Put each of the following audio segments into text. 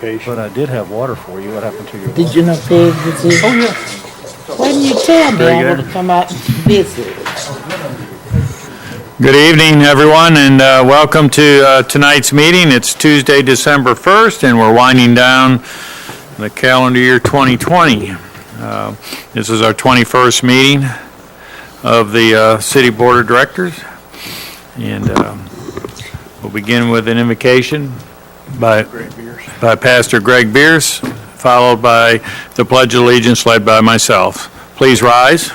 vacation. But I did have water for you. What happened to your water? Did you know Peg was here? Oh, yeah. Why didn't you tell me Very I good. would have come out and visit? Good evening, everyone, and welcome to tonight's meeting. It's Tuesday, December 1st, and we're winding down the calendar year 2020. This is our 21st meeting of the City Board of Directors, and we'll begin with an invocation by Pastor Greg Bierce, followed by the Pledge of Allegiance led by myself. Please rise.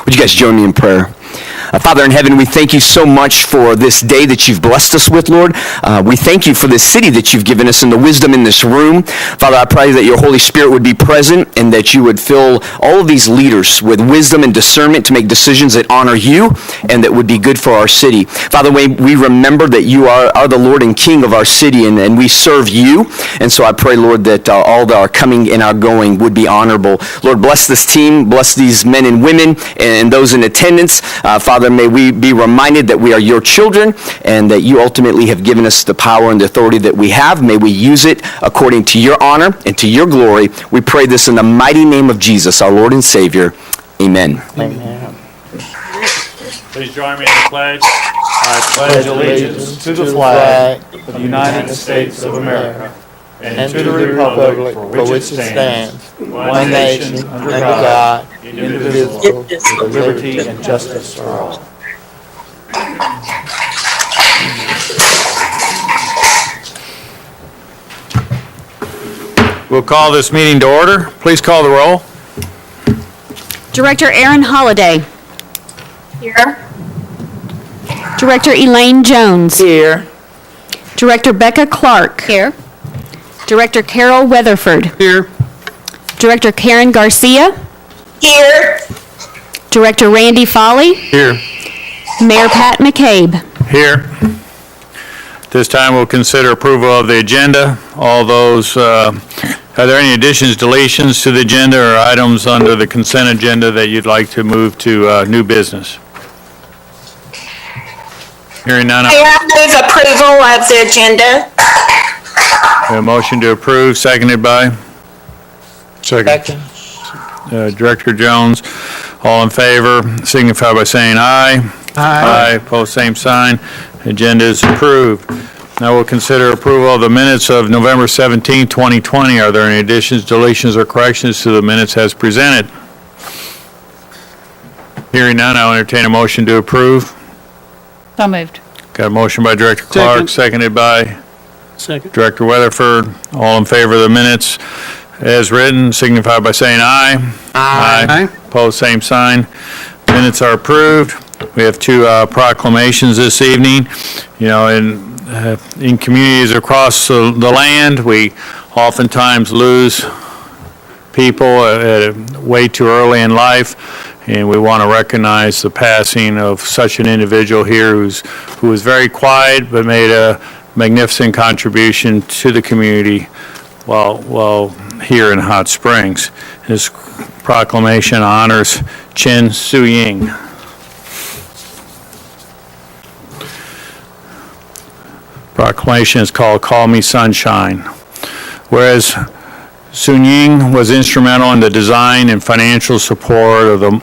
Would you guys join me in prayer? Father in heaven, we thank you so much for this day that you've blessed us with, Lord. We thank you for this city that you've given us and the wisdom in this room. Father, I pray that your Holy Spirit would be present and that you would fill all of these leaders with wisdom and discernment to make decisions that honor you and that would be good for our city. Father, we remember that you are the Lord and King of our city, and we serve you. And so I pray, Lord, that all that are coming and our going would be honorable. Lord, bless this team, bless these men and women and those in attendance. Father, may we be reminded that we are your children and that you ultimately have given us the power and the authority that we have. May we use it according to your honor and to your glory. We pray this in the mighty name of Jesus, our Lord and Savior. Amen. Amen. Please join me in the pledge. I pledge allegiance to the flag of the United States of America And to the republic for which it stands, one nation, under God, indivisible, with liberty and justice for all. We'll call this meeting to order. Please call the roll. Director Aaron Holliday. Here. Director Elaine Jones. Here. Director Becca Clark. Here. Director Carol Weatherford. Here. Director Karen Garcia. Here. Director Randy Foley. Here. Mayor Pat McCabe. Here. This time we'll consider approval of the agenda. All those, are there any additions, deletions to the agenda or items under the consent agenda that you'd like to move to new business? Hearing none, I move approval of the agenda. a motion to approve, seconded by Second. Director Jones. All in favor, signify by saying aye. Aye. Pose same sign. Agenda is approved. Now we'll consider approval of the minutes of November 17, 2020. Are there any additions, deletions, or corrections to the minutes as presented? Hearing none, I'll entertain a motion to approve. So moved. Got a motion by Director Clark, seconded by Second. Director Weatherford. All in favor of the minutes as written, signify by saying aye. Aye. Pose same sign. Minutes are approved. We have two proclamations this evening. You know, in communities across the land, we oftentimes lose people way too early in life, and we want to recognize the passing of such an individual here who was very quiet but made a magnificent contribution to the community while here in Hot Springs. This proclamation honors Chen Su-Ying. Proclamation is called Call Me Sunshine. Whereas Su-Ying was instrumental in the design and financial support of the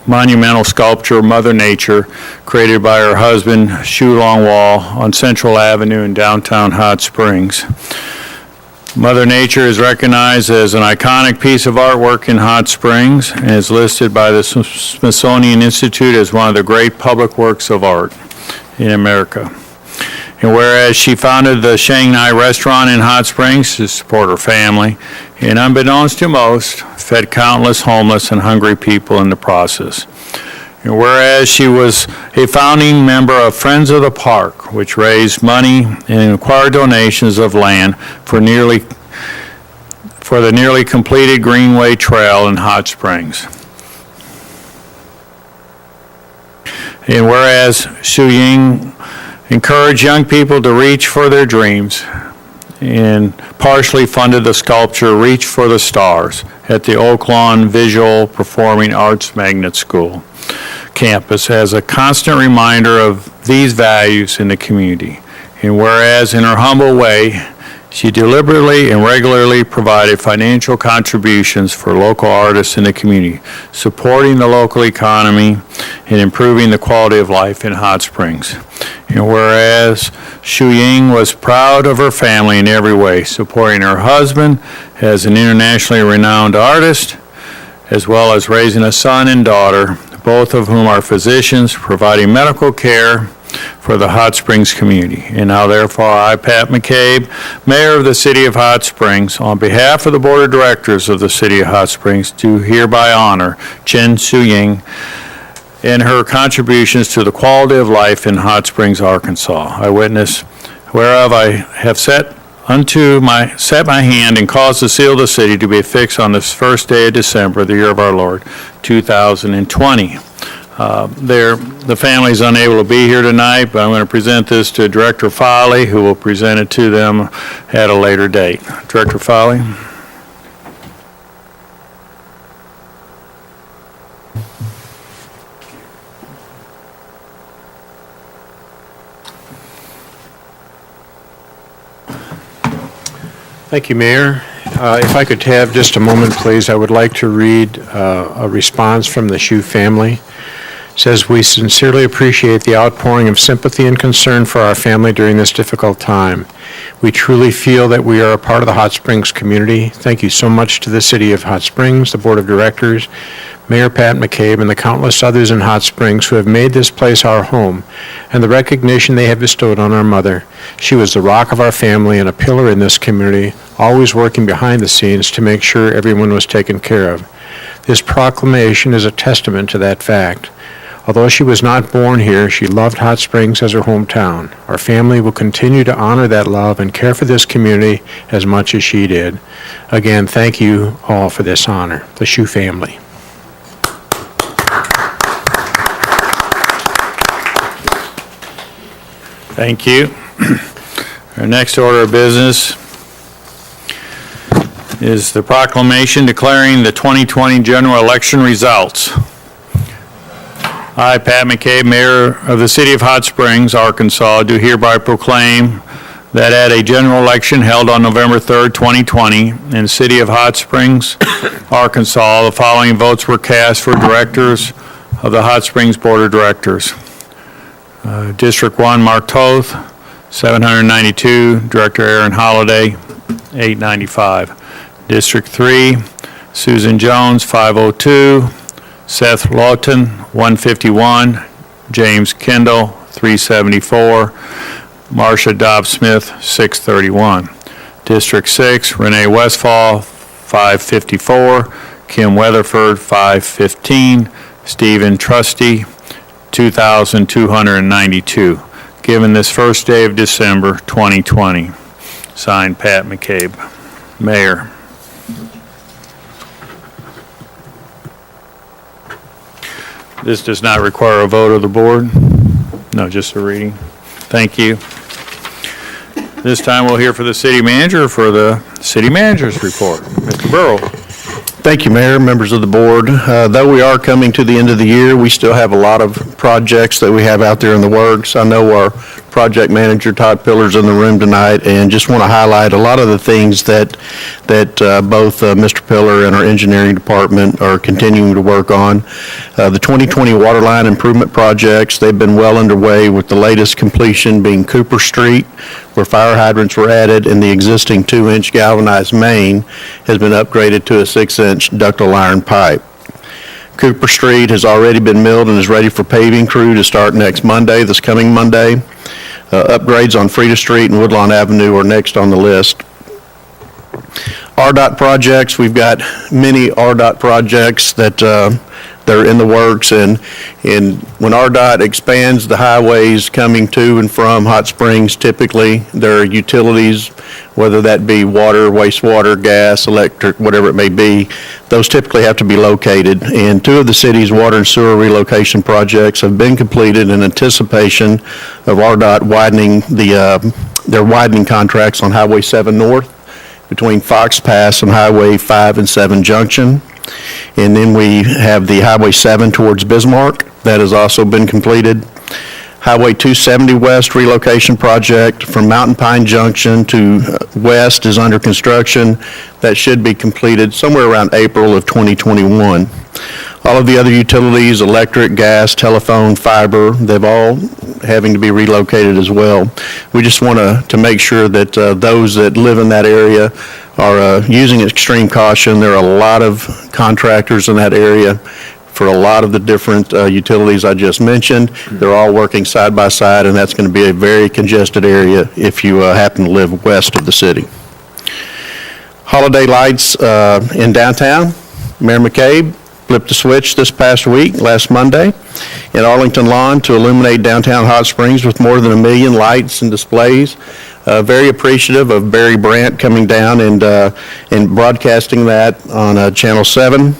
monumental sculpture Mother Nature created by her husband Shu Longwall on Central Avenue in downtown Hot Springs. Mother Nature is recognized as an iconic piece of artwork in Hot Springs and is listed by the Smithsonian Institute as one of the great public works of art in America. And whereas she founded the Shanghai restaurant in Hot Springs to support her family, and unbeknownst to most, fed countless homeless and hungry people in the process. And whereas she was a founding member of Friends of the Park, which raised money and acquired donations of land for the nearly completed Greenway Trail in Hot Springs. And whereas Su-Ying encouraged young people to reach for their dreams and partially funded the sculpture Reach for the Stars at the Oak Lawn Visual Performing Arts Magnet School. campus as a constant reminder of these values in the community. And whereas in her humble way, she deliberately and regularly provided financial contributions for local artists in the community, supporting the local economy and improving the quality of life in Hot Springs. And whereas Shu Ying was proud of her family in every way, supporting her husband as an internationally renowned artist, as well as raising a son and daughter, both of whom are physicians, providing medical care for the Hot Springs community. And now therefore, I, Pat McCabe, Mayor of the City of Hot Springs, on behalf of the Board of Directors of the City of Hot Springs, do hereby honor Chen Su-Ying and her contributions to the quality of life in Hot Springs, Arkansas. I witness whereof I have set my hand and caused the seal of the city to be affixed on this first day of December, the year of our Lord, 2020. The family is unable to be here tonight, but I'm going to present this to Director Foley, who will present it to them at a later date. Director Foley. Thank you, Mayor. If I could have just a moment, please, I would like to read a response from the Shu family. It says, "We sincerely appreciate the outpouring of sympathy and concern for our family during this difficult time. We truly feel that we are a part of the Hot Springs community. Thank you so much to the City of Hot Springs, the Board of Directors, Mayor Pat McCabe, and the countless others in Hot Springs who have made this place our home, and the recognition they have bestowed on our mother. She was the rock of our family and a pillar in this community, always working behind the scenes to make sure everyone was taken care of. This proclamation is a testament to that fact. Although she was not born here, she loved Hot Springs as her hometown. Our family will continue to honor that love and care for this community as much as she did. Again, thank you all for this honor, the Shu family." Thank you. Our next order of business is the proclamation declaring the 2020 general election results. I, Pat McCabe, Mayor of the City of Hot Springs, Arkansas, do hereby proclaim that at a general election held on November 3rd, 2020, in the City of Hot Springs, Arkansas, the following votes were cast for directors of the Hot Springs Board of Directors. District 1, Mark Toth, 792. Director Aaron Holliday, 895. District 3, Susan Jones, 502. Seth Lawton, 151. James Kendall, 374. Marcia Dobbs-Smith, 631. District 6, Renee Westfall, 554. Kim Weatherford, 515. Stephen Trusty, 2,292. Given this first day of December 2020. Signed, Pat McCabe, Mayor. This does not require a vote of the board? No, just a reading. Thank you. This time we'll hear for the city manager for the city manager's report. Mr. Burrow. Thank you, Mayor, members of the board. Though we are coming to the end of the year, we still have a lot of projects that we have out there in the works. I know our project manager, Todd Pillar's in the room tonight, and just want to highlight a lot of the things that both Mr. Pillar and our engineering department are continuing to work on. The 2020 water line improvement projects, they've been well underway, with the latest completion being Cooper Street, where fire hydrants were added, and the existing 2-inch galvanized main has been upgraded to a 6-inch ductile iron pipe. Cooper Street has already been milled and is ready for paving crew to start next Monday, this coming Monday. Upgrades on Freda Street and Woodlawn Avenue are next on the list. Rdot Projects, we've got many Rdot projects that they're in the works, and when Rdot expands the highways coming to and from Hot Springs, typically there are utilities, whether that be water, wastewater, gas, electric, whatever it may be, those typically have to be located. And 2 of the city's water and sewer relocation projects have been completed in anticipation of Rdot widening their widening contracts on Highway 7 North between Fox Pass and Highway 5 and 7 Junction. And then we have the Highway 7 towards Bismarck, that has also been completed. Highway 270 West relocation project from Mountain Pine Junction to west is under construction. That should be completed somewhere around April of 2021. All of the other utilities, electric, gas, telephone, fiber, they've all having to be relocated as well. We just want to make sure that those that live in that area are using extreme caution. There are a lot of contractors in that area for a lot of the different utilities I just mentioned. They're all working side by side, and that's going to be a very congested area if you happen to live west of the city. Holiday lights in downtown. Mayor McCabe flipped a switch this past week, last Monday, in Arlington Lawn to illuminate downtown Hot Springs with more than 1 million lights and displays. Very appreciative of Barry Brandt coming down and broadcasting that on Channel 7.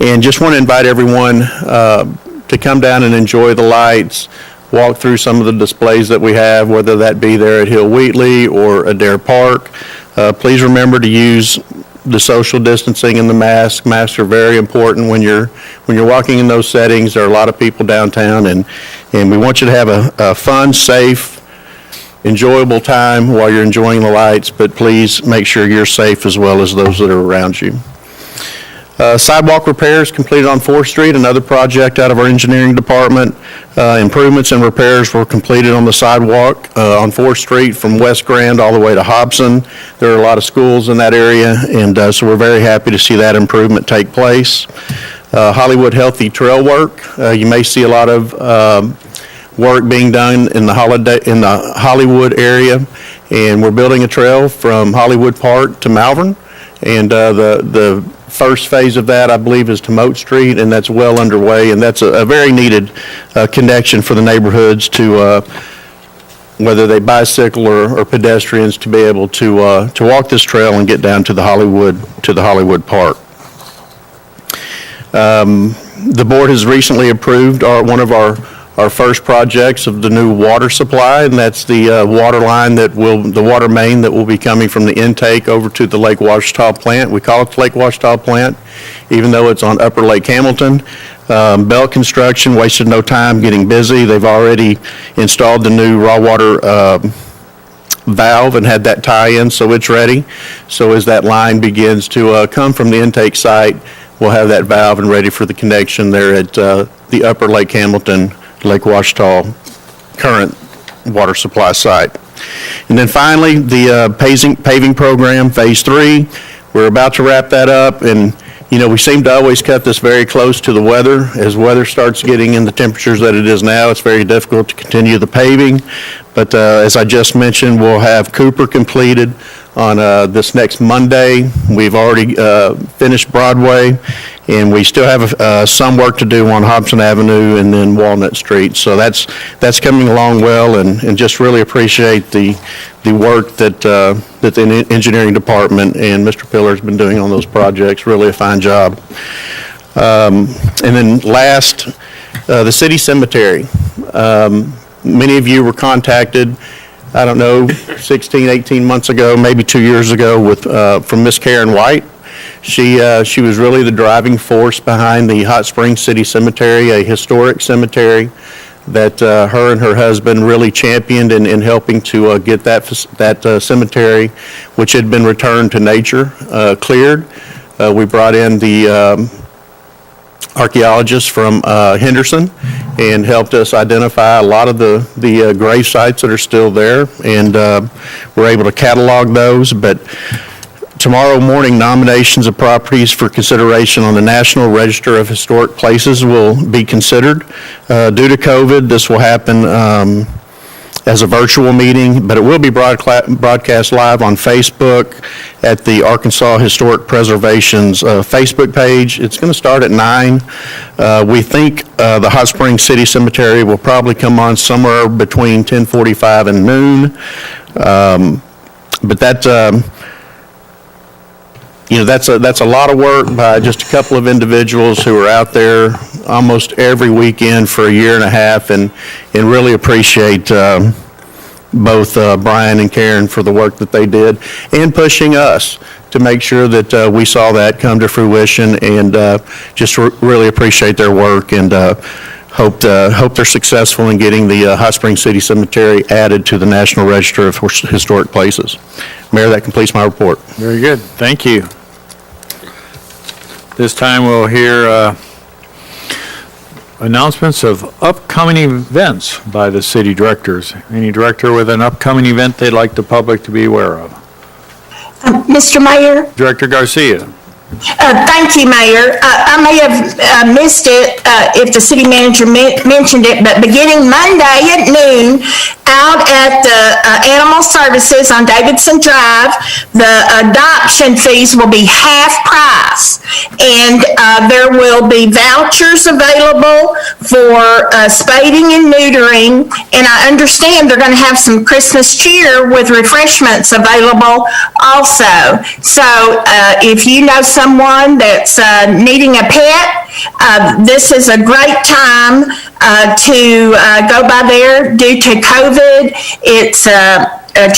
And just want to invite everyone to come down and enjoy the lights, walk through some of the displays that we have, whether that be there at Hill Wheatley or Adair Park. Please remember to use the social distancing and the mask. Masks are very important when you're walking in those settings. There are a lot of people downtown, and we want you to have a fun, safe, enjoyable time while you're enjoying the lights, but please make sure you're safe as well as those that are around you. Sidewalk repairs completed on 4th Street, another project out of our engineering department. Improvements and repairs were completed on the sidewalk on 4th Street from West Grand all the way to Hobson. There are a lot of schools in that area, and so we're very happy to see that improvement take place. Hollywood Healthy Trail work. You may see a lot of work being done in the Hollywood area, and we're building a trail from Hollywood Park to Malvern, and the first phase of that, I believe, is to Moat Street, and that's well underway, and that's a very needed connection for the neighborhoods to, whether they bicycle or pedestrians, to be able to walk this trail and get down to the Hollywood Park. The board has recently approved one of our first projects of the new water supply, and that's the the water main that will be coming from the intake over to the Lake Ouachita plant. We call it the Lake Ouachita plant, even though it's on Upper Lake Hamilton. Bell Construction wasted no time getting busy. They've already installed the new raw water valve and had that tie-in, so it's ready. So as that line begins to come from the intake site, we'll have that valve and ready for the connection there at the Upper Lake Hamilton, Lake Ouachita current water supply site. And then finally, the paving program, Phase 3. We're about to wrap that up, and we seem to always cut this very close to the weather. As weather starts getting in the temperatures that it is now, it's very difficult to continue the paving. But as I just mentioned, we'll have Cooper completed on this next Monday. We've already finished Broadway, and we still have some work to do on Hobson Avenue and then Walnut Street. So that's coming along well, and just really appreciate the work that the engineering department and Mr. Pillar has been doing on those projects. Really a fine job. And then last, the city cemetery. Many of you were contacted, I don't know, 16, 18 months ago, maybe 2 years ago, from Miss Karen White. She was really the driving force behind the Hot Springs City Cemetery, a historic cemetery that her and her husband really championed in helping to get that cemetery, which had been returned to nature, cleared. We brought in the archaeologists from Henderson and helped us identify a lot of the grave sites that are still there, and we're able to catalog those. But tomorrow morning, nominations of properties for consideration on the National Register of Historic Places will be considered. Due to COVID, this will happen as a virtual meeting, but it will be broadcast live on Facebook at the Arkansas Historic Preservation's Facebook page. It's going to start at 9. We think the Hot Springs City Cemetery will probably come on somewhere between 10:45 and noon. But that's a lot of work by just a couple of individuals who are out there almost every weekend for a year and a half, and really appreciate both Brian and Karen for the work that they did, and pushing us to make sure that we saw that come to fruition, and just really appreciate their work, and hope they're successful in getting the Hot Springs City Cemetery added to the National Register of Historic Places. Mayor, that completes my report. Very good, thank you. This time we'll hear announcements of upcoming events by the city directors. Any director with an upcoming event they'd like the public to be aware of? Mr. Mayor? Director Garcia. Thank you, Mayor. I may have missed it if the city manager mentioned it, but beginning Monday at noon, out at the Animal Services on Davidson Drive, the adoption fees will be half price. And there will be vouchers available for spading and neutering. And I understand they're going to have some Christmas cheer with refreshments available also. So if you know someone that's needing a pet, this is a great time to go by there. Due to COVID, it's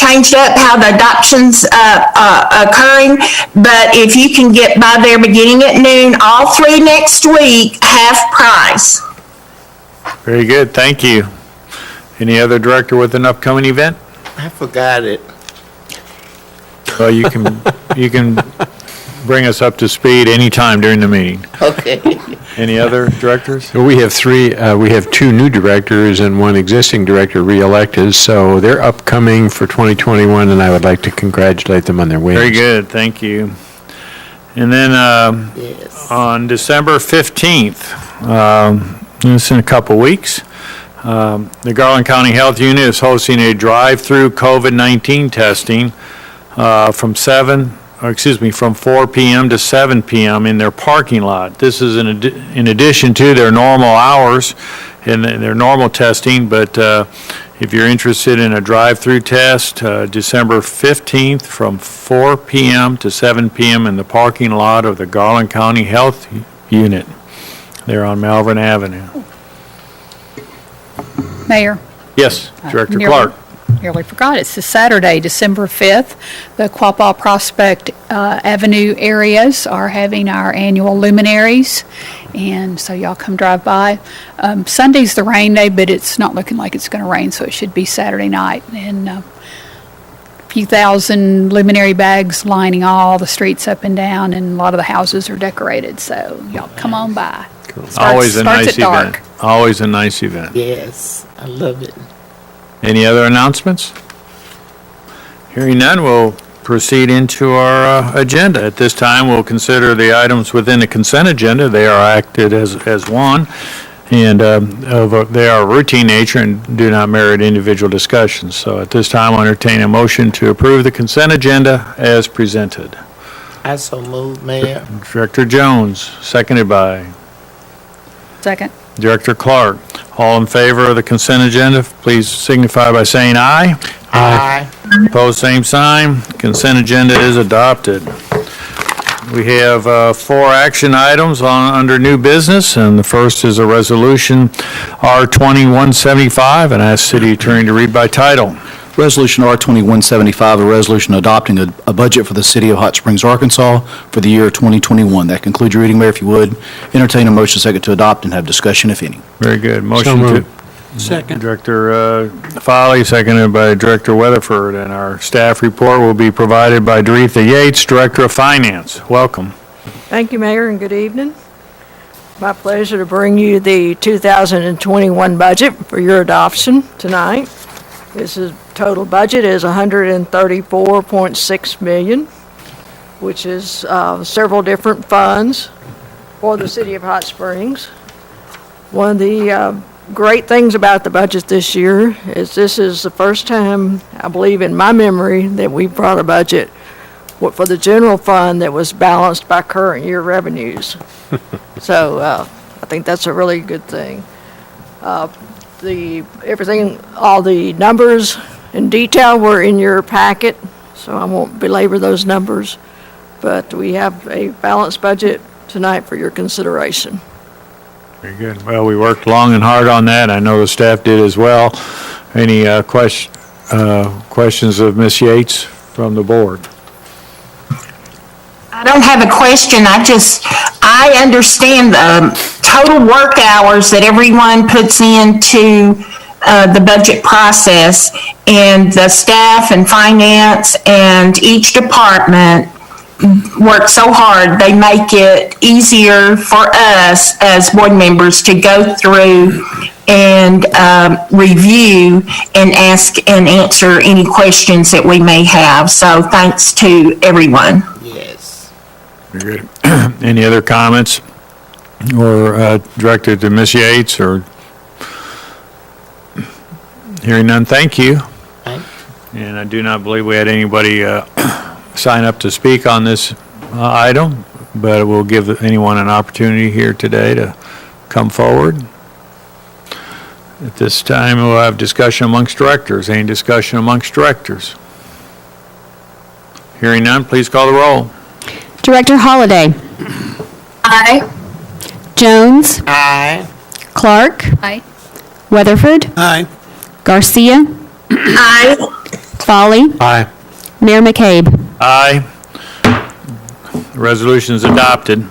changed up how the adoption's occurring, but if you can get by there beginning at noon, all three next week, half price. Very good, thank you. Any other director with an upcoming event? I forgot it. Well, you can bring us up to speed anytime during the meeting. Okay. Any other directors? Well, we have two new directors and one existing director re-elected, so they're upcoming for 2021, and I would like to congratulate them on their wins. Very good, thank you. And then Yes. on December 15th, this in a couple weeks, the Garland County Health Unit is hosting a drive-through COVID-19 testing from 4 p.m. to 7 p.m. in their parking lot. This is in addition to their normal hours and their normal testing, but if you're interested in a drive-through test, December 15th from 4 p.m. to 7 p.m. in the parking lot of the Garland County Health Unit. They're on Malvern Avenue. Mayor? Yes, Director nearly- Clark. Nearly forgot, it's this Saturday, December 5th. The Quapaw Prospect Avenue areas are having our annual Luminaries, and so y'all come drive by. Sunday's the rain day, but it's not looking like it's going to rain, so it should be Saturday night. And a few thousand luminary bags lining all the streets up and down, and a lot of the houses are decorated, so y'all come on by. Always a Starts nice at dark. event. Always a nice event. Yes, I love it. Any other announcements? Hearing none, we'll proceed into our agenda. At this time, we'll consider the items within the consent agenda. They are acted as one, and they are routine nature and do not merit individual discussions. So at this time, I'll entertain a motion to approve the consent agenda as presented. I so move, Mayor. Director Jones, seconded by Second. Director Clark. All in favor of the consent agenda, please signify by saying aye. Aye. Opposed, same sign. Consent agenda is adopted. We have 4 action items under new business, and the first is a resolution R2175, and I ask City Attorney to read by title. Resolution R2175, a resolution adopting a budget for the city of Hot Springs, Arkansas for the year 2021. That concludes your reading, Mayor. If you would, entertain a motion second to adopt and have discussion, if any. Very good. Motion So to... moved. Second. Director Foley, seconded by Director Weatherford, and our staff report will be provided by Doretha Yates, Director of Finance. Welcome. Thank you, Mayor, and good evening. My pleasure to bring you the 2021 budget for your adoption tonight. This total budget is $134.6 million, which is several different funds for the city of Hot Springs. One of the great things about the budget this year is this is the first time, I believe in my memory, that we brought a budget for the general fund that was balanced by current year revenues. So I think that's a really good thing. All the numbers in detail were in your packet, so I won't belabor those numbers. But we have a balanced budget tonight for your consideration. Very good. Well, we worked long and hard on that. I know the staff did as well. Any questions of Ms. Yates from the board? I don't have a question, I understand the total work hours that everyone puts into the budget process, and the staff and finance and each department work so hard. They make it easier for us as board members to go through and review and ask and answer any questions that we may have. So thanks to everyone. Yes. Very good. Any other comments or directed to Ms. Yates or? Hearing none, thank you. And I do not believe we had anybody sign up to speak on this item, but we'll give anyone an opportunity here today to come forward. At this time, we'll have discussion amongst directors. Any discussion amongst directors? Hearing none, please call the roll. Director Holliday. Aye. Jones. Aye. Clark. Aye. Weatherford. Aye. Garcia. Aye. Folly. Aye. Mayor McCabe. Aye. The resolution is adopted.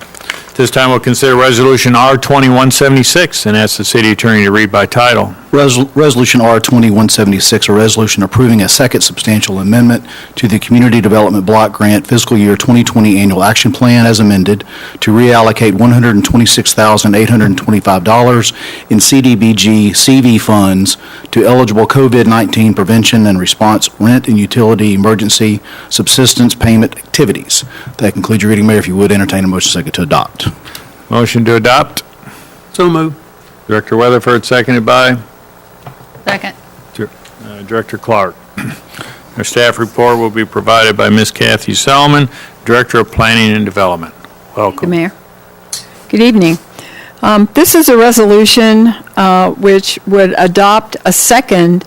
This time we'll consider Resolution R2176 and ask the city attorney to read by title. Resolution R2176, a resolution approving a second substantial amendment to the Community Development Block Grant Fiscal Year 2020 Annual Action Plan as amended to reallocate $126,825 in CDBG CV funds to eligible COVID-19 prevention and response rent and utility emergency subsistence payment activities. That concludes your reading, Mayor. If you would, entertain a motion second to adopt. Motion to adopt. So moved. Director Weatherford, seconded by Second. Director Clark. Our staff report will be provided by Ms. Kathy Selman, Director of Planning and Development. Thank Welcome. you, Mayor. Good evening. This is a resolution which would adopt a second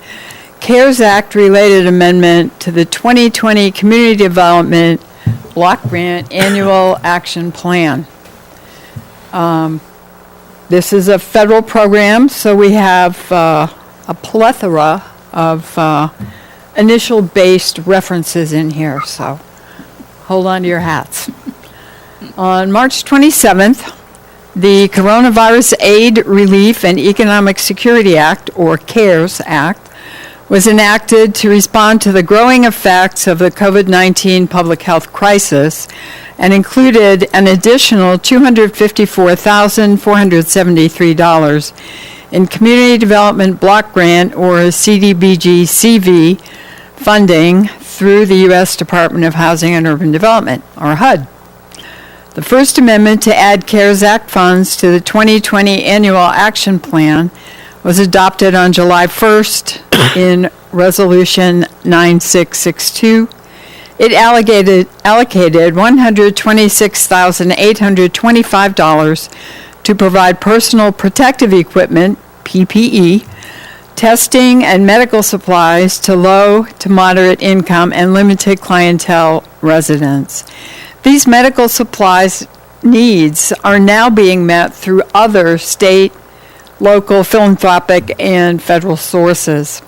CARES Act-related amendment to the 2020 Community Development Block Grant Annual Action Plan. This is a federal program, so we have a plethora of initial-based references in here, so hold on to your hats. On March 27th, the Coronavirus Aid, Relief, and Economic Security Act, or CARES Act, was enacted to respond to the growing effects of the COVID-19 public health crisis and included an additional $254,473 in Community Development Block Grant, or CDBG CV, funding through the U.S. Department of Housing and Urban Development, or HUD. The first amendment to add CARES Act funds to the 2020 Annual Action Plan was adopted on July 1st in Resolution 9662. It allocated $126,825 to provide personal protective equipment, PPE, testing, and medical supplies to low to moderate income and limited clientele residents. These medical supplies needs are now being met through other state, local, philanthropic, and federal sources.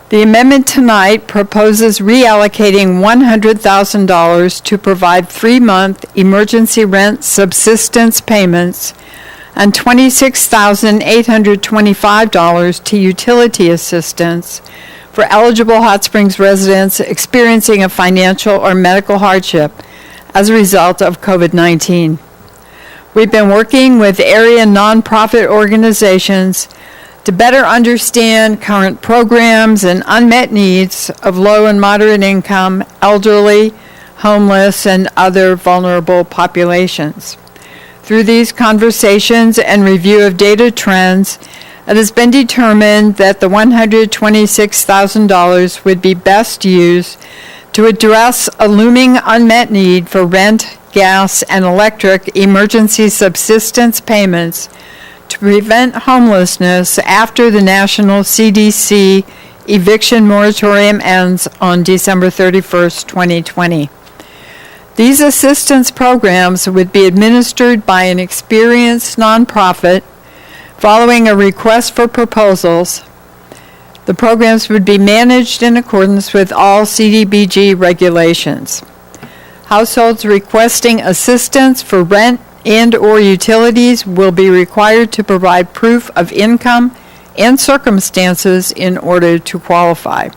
The amendment tonight proposes reallocating $100,000 to provide 3-month emergency rent subsistence payments and $26,825 to utility assistance for eligible Hot Springs residents experiencing a financial or medical hardship as a result of COVID-19. We've been working with area nonprofit organizations to better understand current programs and unmet needs of low and moderate income, elderly, homeless, and other vulnerable populations. Through these conversations and review of data trends, it has been determined that the $126,000 would be best used to address a looming unmet need for rent, gas, and electric emergency subsistence payments to prevent homelessness after the national CDC eviction moratorium ends on December 31st, 2020. These assistance programs would be administered by an experienced nonprofit following a request for proposals. The programs would be managed in accordance with all CDBG regulations. Households requesting assistance for rent and/or utilities will be required to provide proof of income and circumstances in order to qualify.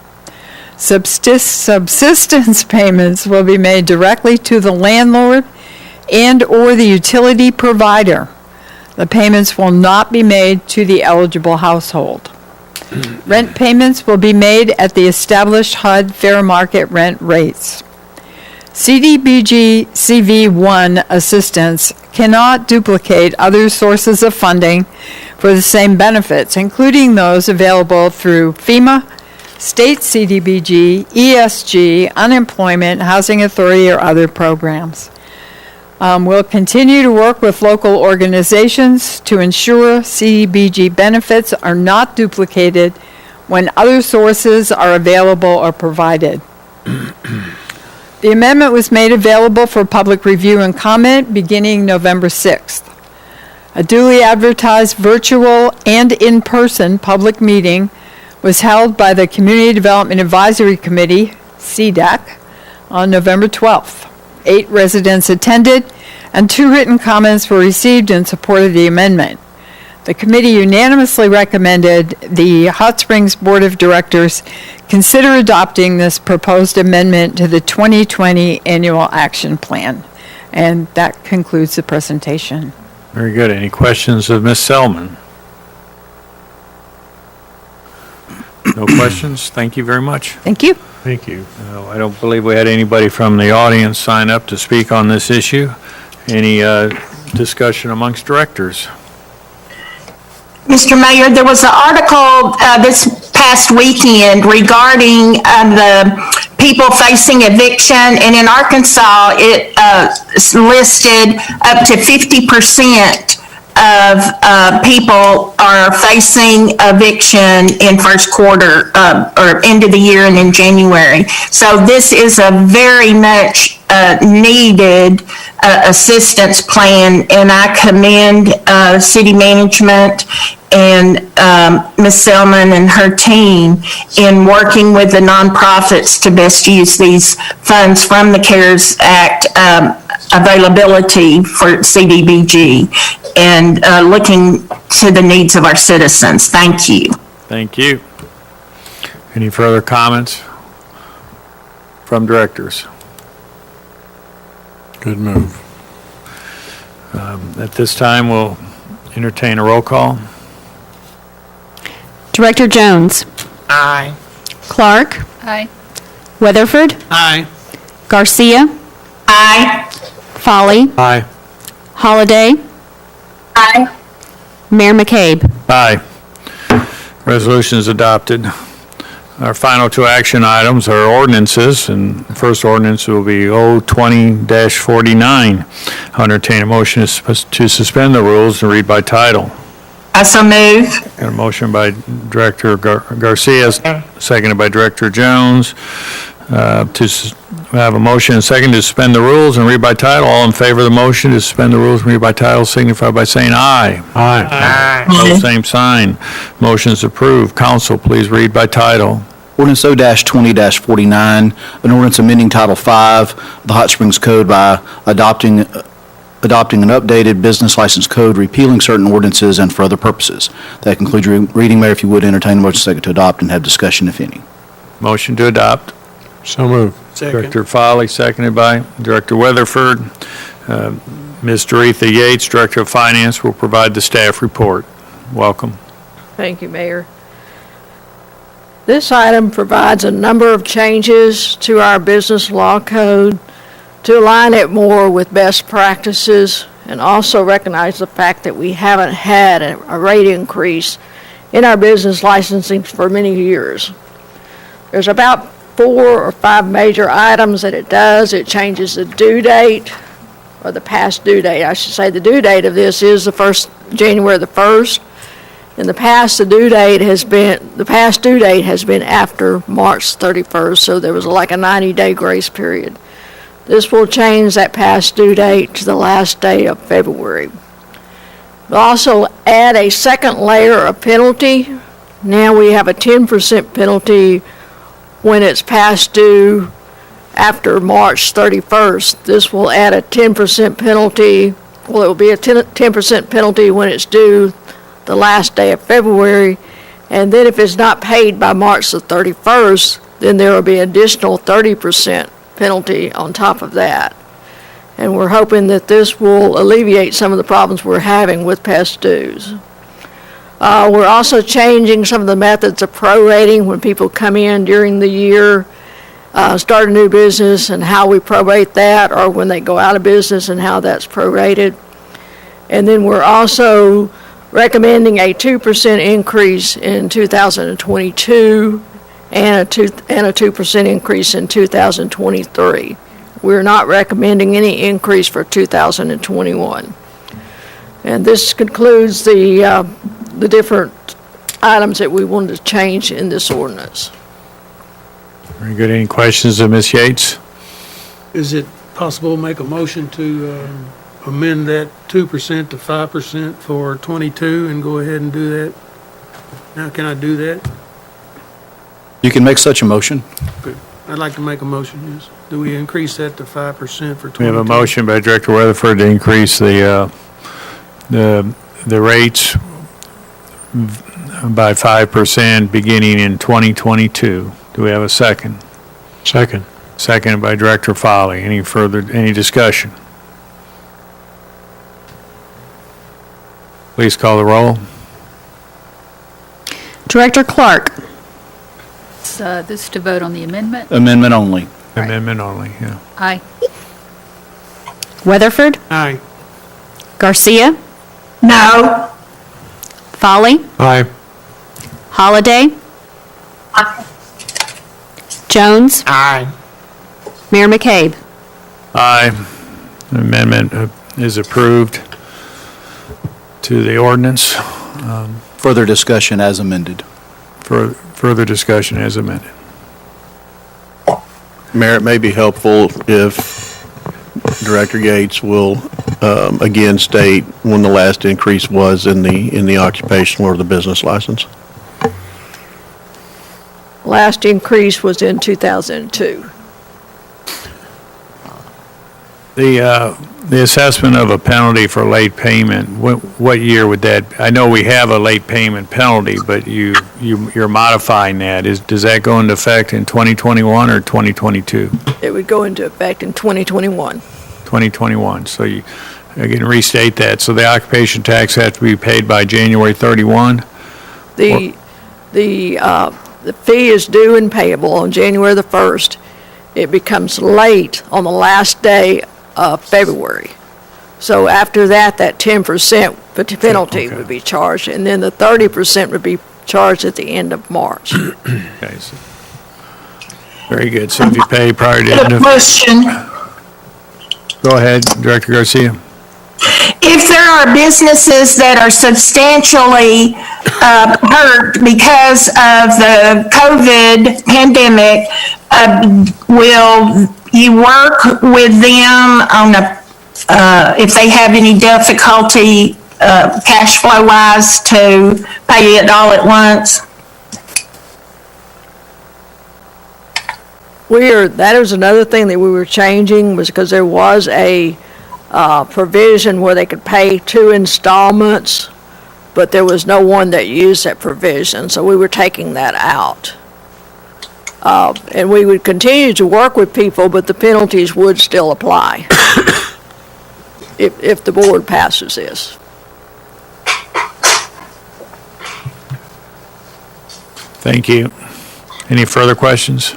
Subsistence payments will be made directly to the landlord and/or the utility provider. The payments will not be made to the eligible household. Rent payments will be made at the established HUD fair market rent rates. CDBG CV1 assistance cannot duplicate other sources of funding for the same benefits, including those available through FEMA, state CDBG, ESG, unemployment, housing authority, or other programs. We'll continue to work with local organizations to ensure CDBG benefits are not duplicated when other sources are available or provided. The amendment was made available for public review and comment beginning November 6th. A duly advertised virtual and in-person public meeting was held by the Community Development Advisory Committee, CDAC, on November 12th. 8 residents attended, and 2 written comments were received in support of the amendment. The committee unanimously recommended the Hot Springs Board of Directors consider adopting this proposed amendment to the 2020 Annual Action Plan. And that concludes the presentation. Very good. Any questions of Ms. Selman? No questions? Thank you very much. Thank you. Thank you. I don't believe we had anybody from the audience sign up to speak on this issue. Any discussion amongst directors? Mr. Mayor, there was an article this past weekend regarding the people facing eviction, and in Arkansas, it listed up to 50% of people are facing eviction in first quarter or end of the year and in January. So this is a very much needed assistance plan, and I commend city management and Ms. Selman and her team in working with the nonprofits to best use these funds from the CARES Act availability for CDBG and looking to the needs of our citizens. Thank you. Thank you. Any further comments from directors? Good move. At this time, we'll entertain a roll call. Director Jones. Aye. Clark. Aye. Weatherford. Aye. Garcia. Aye. Folly. Aye. Holliday. Aye. Mayor McCabe. Aye. Resolution is adopted. Our final 2 action items are ordinances, and the first ordinance will be 020-49. I'll entertain a motion to suspend the rules and read by title. I so move. Got a motion by Director Garcia, seconded by Director Jones. We have a motion and second to suspend the rules and read by title. All in favor of the motion to suspend the rules and read by title signify by saying aye. Aye. Opposed, same sign. Motion is approved. Council, please read by title. Ordinance 0-20-49, an ordinance amending Title V of the Hot Springs Code by adopting an updated business license code, repealing certain ordinances, and for other purposes. That concludes your reading, Mayor. If you would, entertain a motion second to adopt and have discussion, if any. Motion to adopt. So moved. Director Foley, seconded by Director Weatherford. Ms. Doretha Yates, Director of Finance, will provide the staff report. Welcome. Thank you, Mayor. This item provides a number of changes to our business law code to align it more with best practices and also recognize the fact that we haven't had a rate increase in our business licensing for many years. There's about 4 or 5 major items that it does. It changes the due date, or the past due date. I should say the due date of this is January the 1st. In the past, the past due date has been after March 31st, so there was like a 90-day grace period. This will change that past due date to the last day of February. We'll also add a second layer of penalty Now we have a 10% penalty when it's past due after March 31st. This will add a 10% penalty. Well, it will be a 10% penalty when it's due the last day of February. And then if it's not paid by March the 31st, then there will be additional 30% penalty on top of that. And we're hoping that this will alleviate some of the problems we're having with past dues. We're also changing some of the methods of prorating when people come in during the year, start a new business, and how we prorate that, or when they go out of business and how that's prorated. And then we're also recommending a 2% increase in 2022 and a 2% increase in 2023. We're not recommending any increase for 2021. And this concludes the different items that we wanted to change in this ordinance. Very good. Any questions of Ms. Yates? Is it possible to make a motion to amend that 2% to 5% for 22 and go ahead and do that? Now, can I do that? You can make such a motion. Good. I'd like to make a motion, yes. Do we increase that to 5% for 22? We have a motion by Director Weatherford to increase the rates by 5% beginning in 2022. Do we have a second? Second. Seconded by Director Foley. Any discussion? Please call the roll. Director Clark. This is to vote on the amendment? Amendment only. Right. Amendment only, yeah. Aye. Weatherford. Aye. No. Garcia. Foley. Aye. Holliday. Jones. Aye. Mayor McCabe. Aye. Amendment is approved to the ordinance. Further discussion as amended. For further discussion as amended. Mayor, it may be helpful if Director Yates will again state when the last increase was in the occupational or the business license. Last increase was in 2002. The assessment of a penalty for late payment, what year would that, I know we have a late payment penalty, but you're modifying that. Does that go into effect in 2021 or 2022? It would go into effect in 2021. 2021, so you, again, restate that. So the occupation tax has to be paid by January 31? The fee is due and payable on January the 1st. It becomes late on the last day of February. So after that, that 10% penalty would be charged, and then the 30% would be charged at the end of March. Okay, so, very good. So if you pay prior to end of, Question. go ahead, Director Garcia. If there are businesses that are substantially hurt because of the COVID pandemic, will you work with them on if they have any difficulty cash flow wise to pay it all at once? That is another thing that we were changing, was because there was a provision where they could pay 2 installments, but there was no one that used that provision, so we were taking that out. And we would continue to work with people, but the penalties would still apply if the board passes this. Thank you. Any further questions?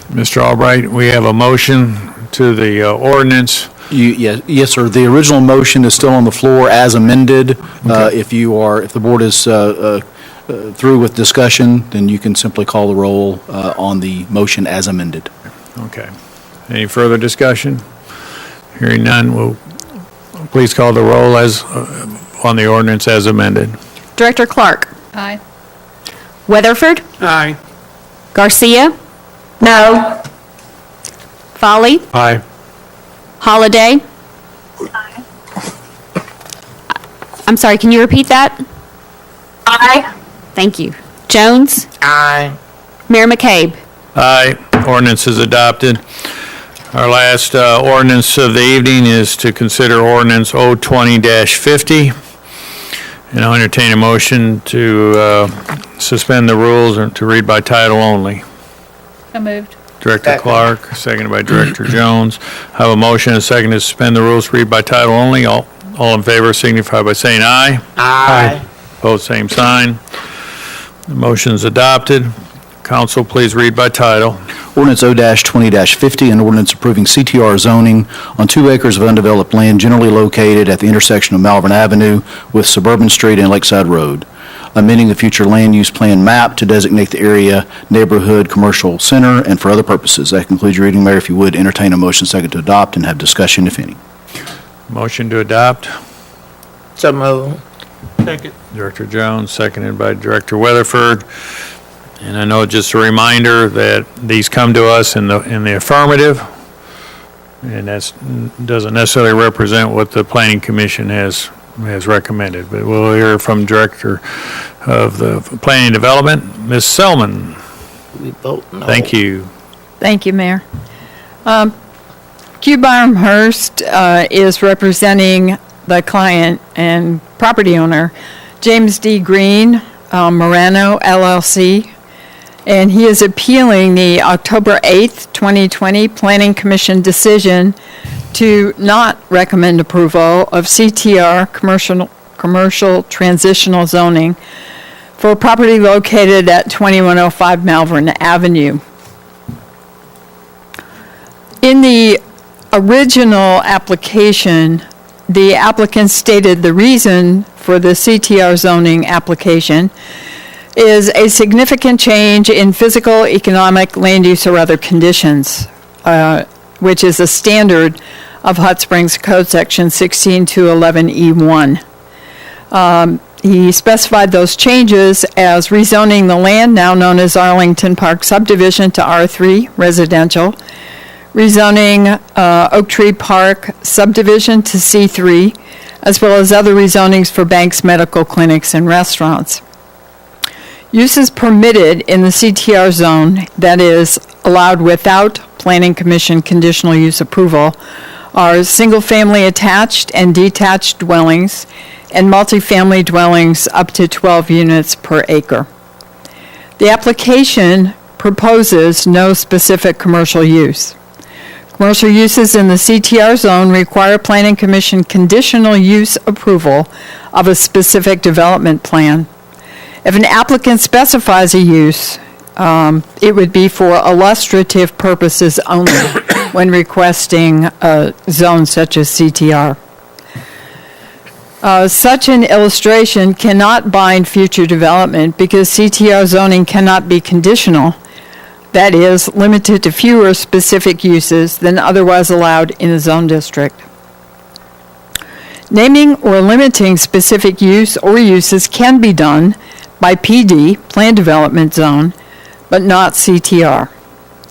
Mr. Albright, we have a motion to the ordinance. Yes, sir. The original motion is still on the floor as amended. Okay. If the board is through with discussion, then you can simply call the roll on the motion as amended. Okay. Any further discussion? Hearing none, will please call the roll as on the ordinance as amended. Director Clark. Aye. Weatherford. Aye. Garcia. No. Foley. Aye. Holliday. I'm sorry, can you repeat that? Aye. Thank you. Jones? Aye. Mayor McCabe? Aye. Ordinance is adopted. Our last ordinance of the evening is to consider ordinance 020-50. And I'll entertain a motion to suspend the rules and to read by title only. So moved. Director Second. Clark, seconded by Director Jones. Have a motion and a second to suspend the rules, read by title only. All in favor signify by saying aye. Aye. Opposed, same sign. The motion's adopted. Council, please read by title. Ordinance O-20-50, an ordinance approving CTR zoning on 2 acres of undeveloped land generally located at the intersection of Malvern Avenue with Suburban Street and Lakeside Road, amending the future land use plan map to designate the area neighborhood commercial center and for other purposes. That concludes your reading, Mayor. If you would, entertain a motion second to adopt and have discussion, if any. Motion to adopt. So moved. Second. Director Jones, seconded by Director Weatherford. And I know, just a reminder that these come to us in the affirmative, and that doesn't necessarily represent what the Planning Commission has recommended. But we'll hear from Director of the Planning and Development, Ms. Selman. We vote no. Thank you. Thank you, Mayor. Q Barnhurst is representing the client and property owner, James D. Green, Morano LLC, and he is appealing the October 8th, 2020 Planning Commission decision to not recommend approval of CTR commercial transitional zoning for property located at 2105 Malvern Avenue. In the original application, the applicant stated the reason for the CTR zoning application is a significant change in physical, economic, land use, or other conditions, which is a standard of Hot Springs Code Section 16-11E1. He specified those changes as rezoning the land now known as Arlington Park subdivision to R3 residential, rezoning Oak Tree Park subdivision to C3, as well as other rezonings for banks, medical clinics, and restaurants. Uses permitted in the CTR zone, that is, allowed without Planning Commission conditional use approval, are single-family attached and detached dwellings and multifamily dwellings up to 12 units per acre. The application proposes no specific commercial use. Commercial uses in the CTR zone require Planning Commission conditional use approval of a specific development plan. If an applicant specifies a use, it would be for illustrative purposes only when requesting a zone such as CTR. Such an illustration cannot bind future development because CTR zoning cannot be conditional, that is, limited to fewer specific uses than otherwise allowed in a zone district. Naming or limiting specific use or uses can be done by PD, Plan Development Zone, but not CTR.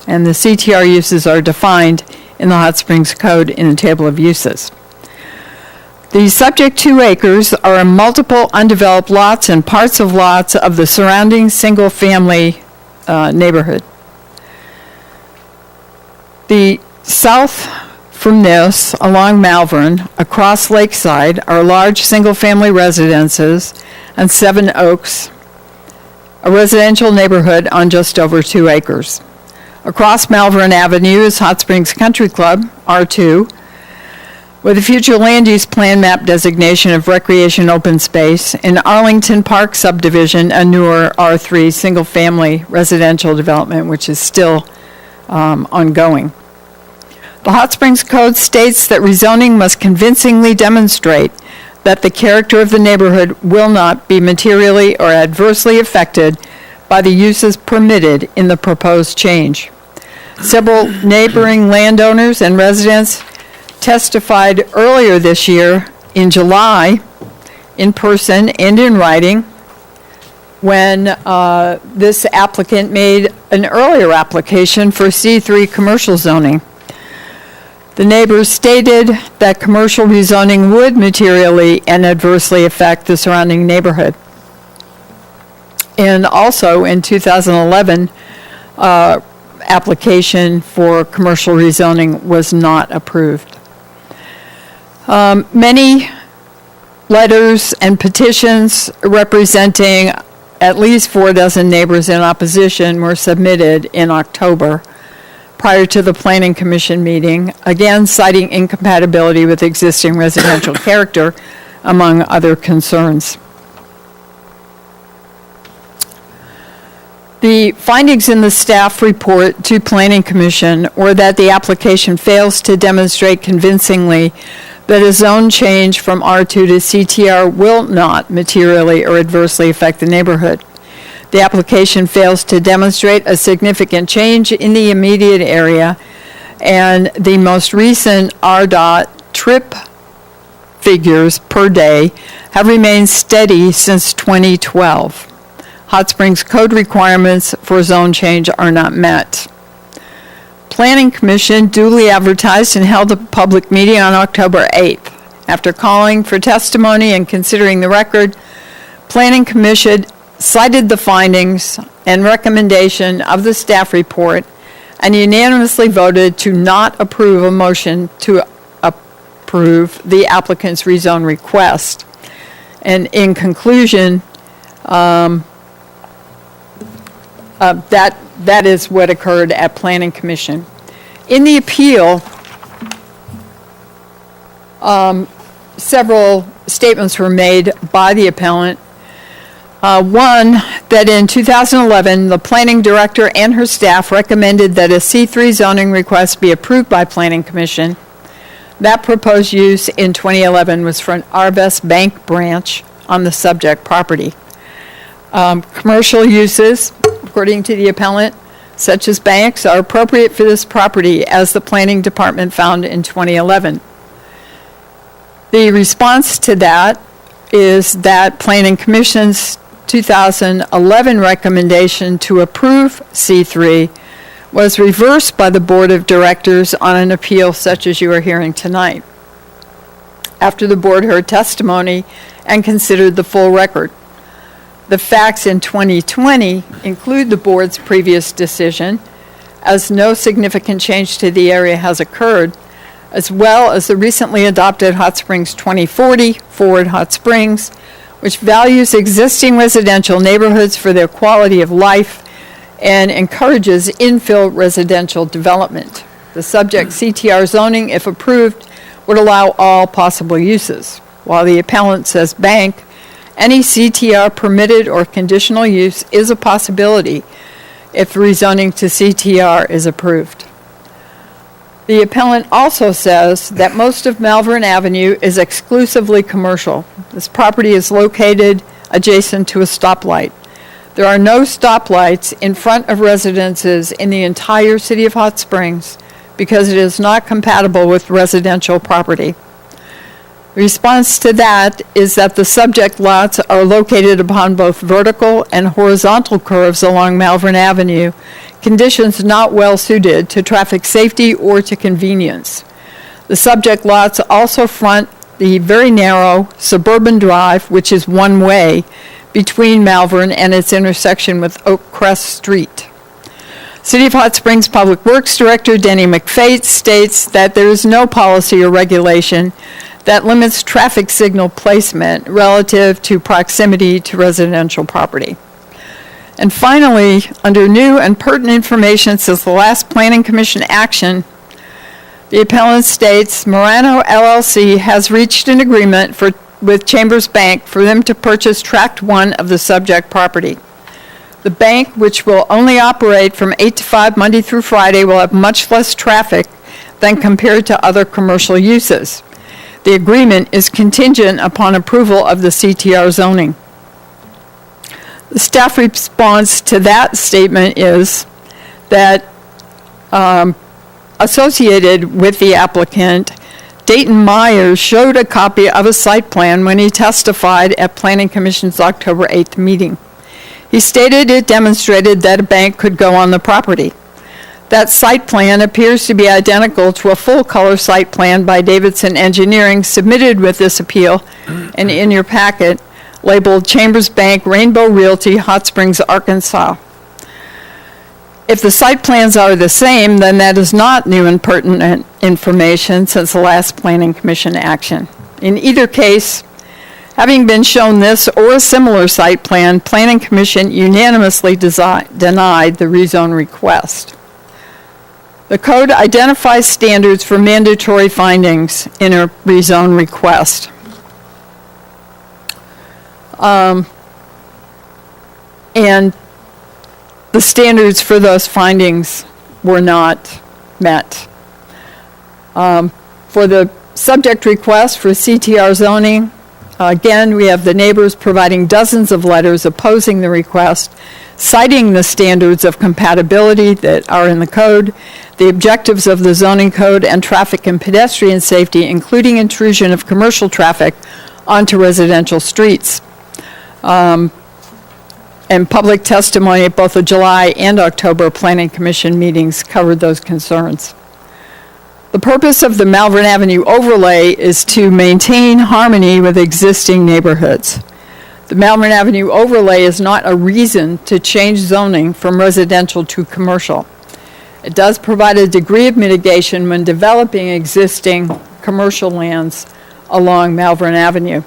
And the CTR uses are defined in the Hot Springs Code in the Table of Uses. The subject 2 acres are multiple undeveloped lots and parts of lots of the surrounding single-family neighborhood. The south from this, along Malvern, across Lakeside, are large single-family residences and 7 Oaks, a residential neighborhood on just over 2 acres. Across Malvern Avenue is Hot Springs Country Club, R2, with a future land use plan map designation of recreation open space, in Arlington Park subdivision, a newer R3 single-family residential development, which is still ongoing. The Hot Springs Code states that rezoning must convincingly demonstrate that the character of the neighborhood will not be materially or adversely affected by the uses permitted in the proposed change. Several neighboring landowners and residents testified earlier this year in July, in person and in writing, when this applicant made an earlier application for C3 commercial zoning. The neighbors stated that commercial rezoning would materially and adversely affect the surrounding neighborhood. And also in 2011, application for commercial rezoning was not approved. Many letters and petitions representing at least 4 dozen neighbors in opposition were submitted in October prior to the Planning Commission meeting, again citing incompatibility with existing residential character, among other concerns. The findings in the staff report to Planning Commission were that the application fails to demonstrate convincingly that a zone change from R2 to CTR will not materially or adversely affect the neighborhood. The application fails to demonstrate a significant change in the immediate area, and the most recent Rdot trip figures per day have remained steady since 2012. Hot Springs code requirements for zone change are not met. Planning Commission duly advertised and held a public meeting on October 8th. After calling for testimony and considering the record, Planning Commission cited the findings and recommendation of the staff report and unanimously voted to not approve a motion to approve the applicant's rezone request. And in conclusion, that is what occurred at Planning Commission. In the appeal, several statements were made by the appellant. One, that in 2011, the planning director and her staff recommended that a C3 zoning request be approved by Planning Commission. That proposed use in 2011 was for an Arvest Bank branch on the subject property. Commercial uses, according to the appellant, such as banks, are appropriate for this property, as the planning department found in 2011. The response to that is that Planning Commission's 2011 recommendation to approve C3 was reversed by the Board of Directors on an appeal such as you are hearing tonight, after the board heard testimony and considered the full record. The facts in 2020 include the board's previous decision, as no significant change to the area has occurred, as well as the recently adopted Hot Springs 2040 Forward Hot Springs, which values existing residential neighborhoods for their quality of life and encourages infill residential development. The subject CTR zoning, if approved, would allow all possible uses. While the appellant says bank, any CTR permitted or conditional use is a possibility if rezoning to CTR is approved. The appellant also says that most of Malvern Avenue is exclusively commercial. This property is located adjacent to a stoplight. There are no stoplights in front of residences in the entire city of Hot Springs because it is not compatible with residential property. Response to that is that the subject lots are located upon both vertical and horizontal curves along Malvern Avenue, conditions not well suited to traffic safety or to convenience. The subject lots also front the very narrow suburban drive, which is one way, between Malvern and its intersection with Oak Crest Street. City of Hot Springs Public Works Director Denny McFate states that there is no policy or regulation that limits traffic signal placement relative to proximity to residential property. And finally, under new and pertinent information since the last Planning Commission action, the appellant states Morano LLC has reached an agreement with Chambers Bank for them to purchase Tract 1 of the subject property. The bank, which will only operate from 8 to 5 Monday through Friday, will have much less traffic than compared to other commercial uses. The agreement is contingent upon approval of the CTR zoning. The staff response to that statement is that associated with the applicant, Dayton Myers showed a copy of a site plan when he testified at Planning Commission's October 8th meeting. He stated it demonstrated that a bank could go on the property. That site plan appears to be identical to a full-color site plan by Davidson Engineering submitted with this appeal and in your packet, labeled Chambers Bank Rainbow Realty, Hot Springs, Arkansas. If the site plans are the same, then that is not new and pertinent information since the last Planning Commission action. In either case, having been shown this or a similar site plan, Planning Commission unanimously denied the rezone request. The code identifies standards for mandatory findings in a rezone request. And the standards for those findings were not met. For the subject request for CTR zoning, again, we have the neighbors providing dozens of letters opposing the request, citing the standards of compatibility that are in the code, the objectives of the zoning code, and traffic and pedestrian safety, including intrusion of commercial traffic onto residential streets. And public testimony at both the July and October Planning Commission meetings covered those concerns. The purpose of the Malvern Avenue overlay is to maintain harmony with existing neighborhoods. The Malvern Avenue overlay is not a reason to change zoning from residential to commercial. It does provide a degree of mitigation when developing existing commercial lands along Malvern Avenue.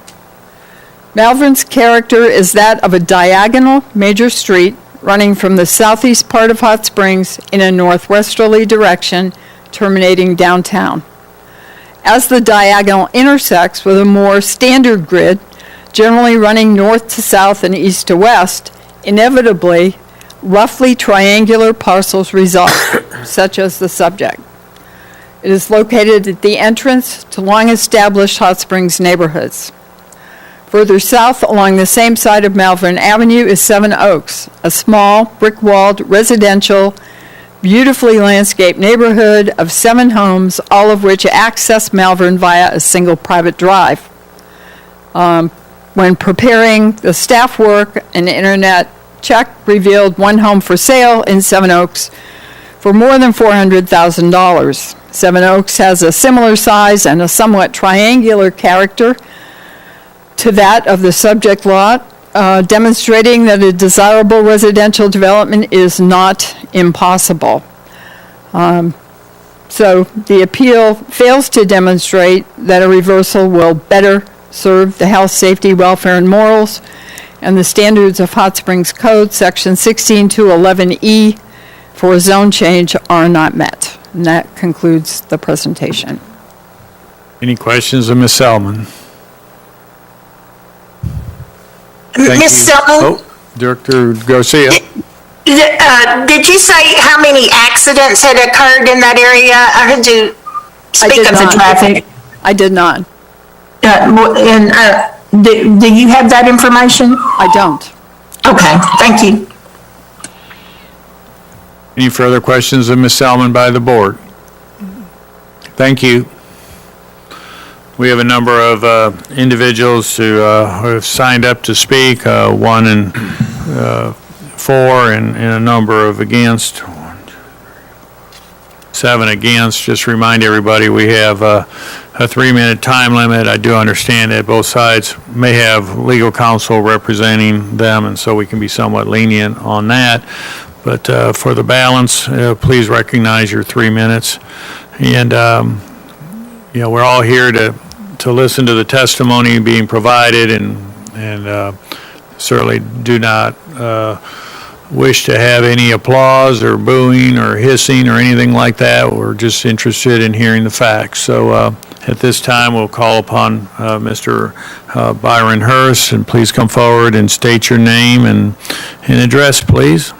Malvern's character is that of a diagonal major street running from the southeast part of Hot Springs in a northwesterly direction, terminating downtown. As the diagonal intersects with a more standard grid, generally running north to south and east to west, inevitably, roughly triangular parcels result, such as the subject. It is located at the entrance to long-established Hot Springs neighborhoods. Further south, along the same side of Malvern Avenue, is Seven Oaks, a small, brick-walled, residential, beautifully landscaped neighborhood of 7 homes, all of which access Malvern via a single private drive. When preparing the staff work, an internet check revealed 1 home for sale in Seven Oaks for more than $400,000. Seven Oaks has a similar size and a somewhat triangular character to that of the subject lot, demonstrating that a desirable residential development is not impossible. So the appeal fails to demonstrate that a reversal will better serve the health, safety, welfare, and morals, and the standards of Hot Springs Code, Section 16-11E, for a zone change are not met. And that concludes the presentation. Any questions of Ms. Selman? Thank Ms. you. Stone, Director Garcia. did you say how many accidents had occurred in that area? I heard you speak of the traffic. I did not. Do you have that information? I don't. Okay, thank you. Any further questions of Ms. Selman by the board? Thank you. We have a number of individuals who have signed up to speak, 1 and 4, and a number of against. 7 against. Just remind everybody we have a 3-minute time limit. I do understand that both sides may have legal counsel representing them, and so we can be somewhat lenient on that. But for the balance, please recognize your 3 minutes. And, we're all here to listen to the testimony being provided and certainly do not wish to have any applause or booing or hissing or anything like that. We're just interested in hearing the facts. So at this time, we'll call upon Mr. Byron Hurst, and please come forward and state your name and address, please.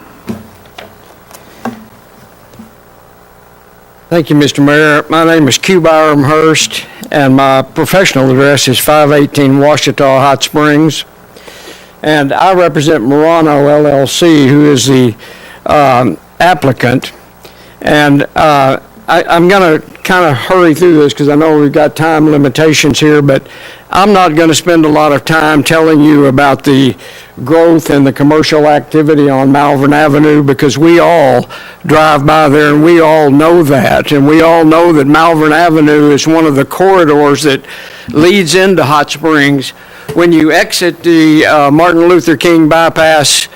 Thank you, Mr. Mayor. My name is Q. Byron Hurst, and my professional address is 518 Washita Hot Springs. And I represent Murano LLC, who is the applicant. And I'm going to kind of hurry through this because I know we've got time limitations here, but I'm not going to spend a lot of time telling you about the growth and the commercial activity on Malvern Avenue because we all drive by there and we all know that. And we all know that Malvern Avenue is one of the corridors that leads into Hot Springs. When you exit the Martin Luther King bypass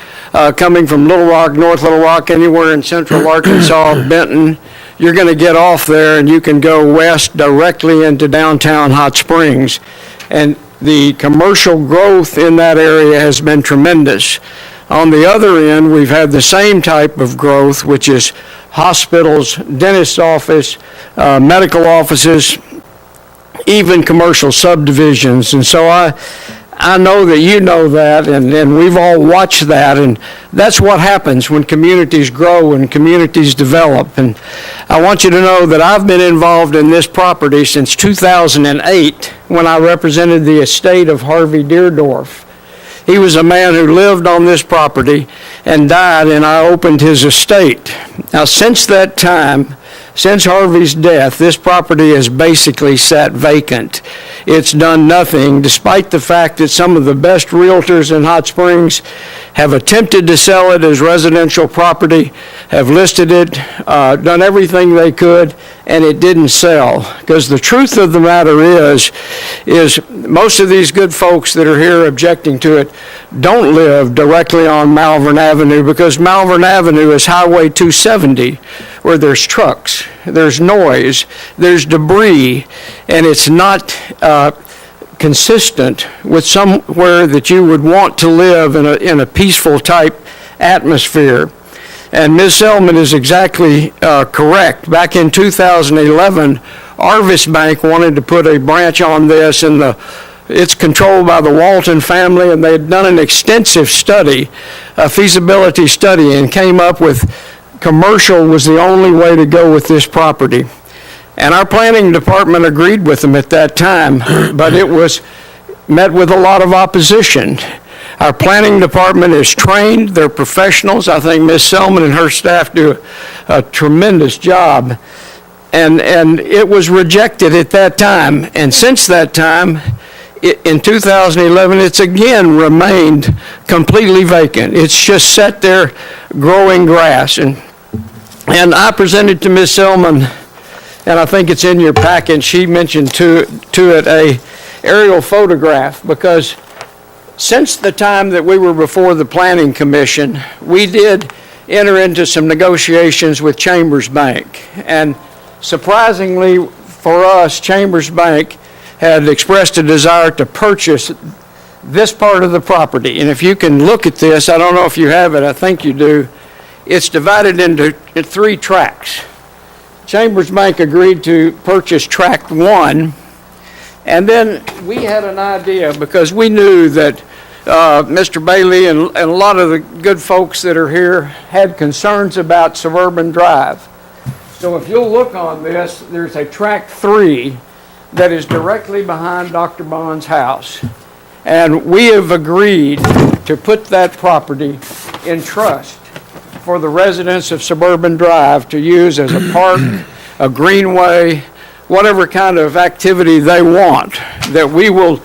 coming from Little Rock, North Little Rock, anywhere in central Arkansas, Benton, you're going to get off there and you can go west directly into downtown Hot Springs. And the commercial growth in that area has been tremendous. On the other end, we've had the same type of growth, which is hospitals, dentist's office, medical offices, even commercial subdivisions. And so I know that you know that, and we've all watched that, and that's what happens when communities grow and communities develop. And I want you to know that I've been involved in this property since 2008 when I represented the estate of Harvey Deerdorf. He was a man who lived on this property and died, and I opened his estate. Now, since that time, since Harvey's death, this property has basically sat vacant. It's done nothing, despite the fact that some of the best realtors in Hot Springs have attempted to sell it as residential property, have listed it, done everything they could, and it didn't sell. Because the truth of the matter is most of these good folks that are here objecting to it don't live directly on Malvern Avenue, because Malvern Avenue is Highway 270, where there's trucks, there's noise, there's debris, and it's not consistent with somewhere that you would want to live in a peaceful type atmosphere. And Ms. Selman is exactly correct. Back in 2011, Arvis Bank wanted to put a branch on this, and it's controlled by the Walton family, and they had done an extensive study, a feasibility study, and came up with commercial was the only way to go with this property. And our planning department agreed with them at that time, but it was met with a lot of opposition. Our planning department is trained, they're professionals. I think Ms. Selman and her staff do a tremendous job. And it was rejected at that time. And since that time, in 2011, it's again remained completely vacant. It's just sat there growing grass. And I presented to Ms. Selman, and I think it's in your packet, she mentioned to it a aerial photograph, because since the time that we were before the Planning Commission, we did enter into some negotiations with Chambers Bank. And surprisingly for us, Chambers Bank had expressed a desire to purchase this part of the property. And if you can look at this, I don't know if you have it, I think you do, it's divided into 3 tracts. Chambers Bank agreed to purchase tract 1, and then we had an idea, because we knew that Mr. Bailey and a lot of the good folks that are here had concerns about Suburban Drive. So if you'll look on this, there's a tract 3 that is directly behind Dr. Bond's house. And we have agreed to put that property in trust for the residents of Suburban Drive to use as a park, a greenway, whatever kind of activity they want, that we will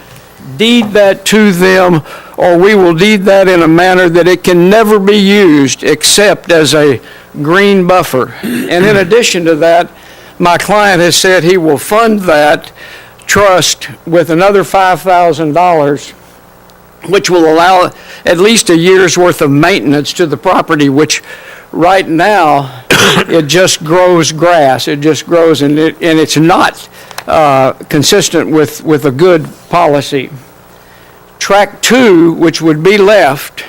deed that to them, or we will deed that in a manner that it can never be used except as a green buffer. And in addition to that, my client has said he will fund that trust with another $5,000, which will allow at least a year's worth of maintenance to the property, which right now it just grows grass. It just grows, and it's not consistent with a good policy. Tract 2, which would be left,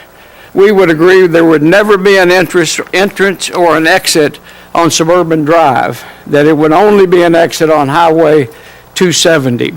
we would agree there would never be an entrance or an exit on Suburban Drive, that it would only be an exit on Highway 270.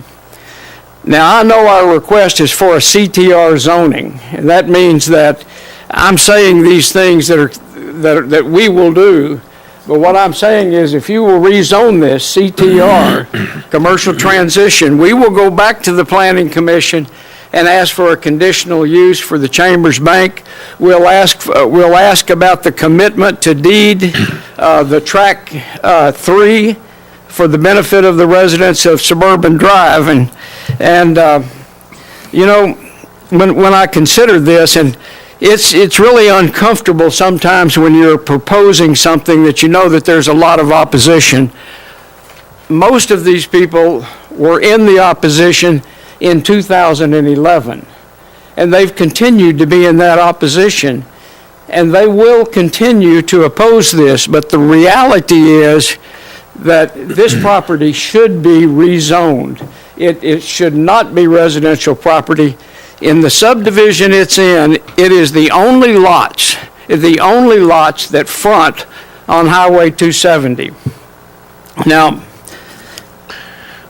Now, I know our request is for a CTR zoning, and that means that I'm saying these things that we will do, but what I'm saying is, if you will rezone this CTR, commercial transition, we will go back to the Planning Commission and ask for a conditional use for the Chambers Bank. We'll ask about the commitment to deed the tract 3 for the benefit of the residents of Suburban Drive. And you know, when I consider this, and it's really uncomfortable sometimes when you're proposing something that you know that there's a lot of opposition. Most of these people were in the opposition in 2011, and they've continued to be in that opposition, and they will continue to oppose this. But the reality is that this property should be rezoned. It should not be residential property. In the subdivision it's in, it is the only lots that front on Highway 270. Now,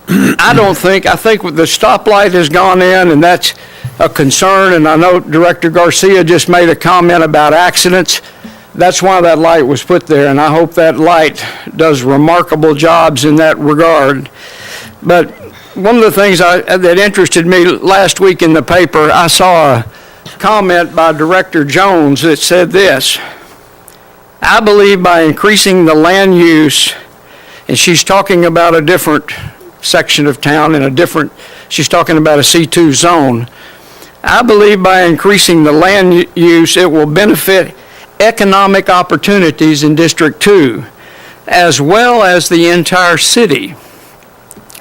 I think the stoplight has gone in, and that's a concern, and I know Director Garcia just made a comment about accidents. That's why that light was put there, and I hope that light does remarkable jobs in that regard. But one of the things that interested me last week in the paper, I saw a comment by Director Jones that said this: I believe by increasing the land use, and she's talking about a different section of town in she's talking about a C2 zone. I believe by increasing the land use, it will benefit economic opportunities in District 2, as well as the entire city.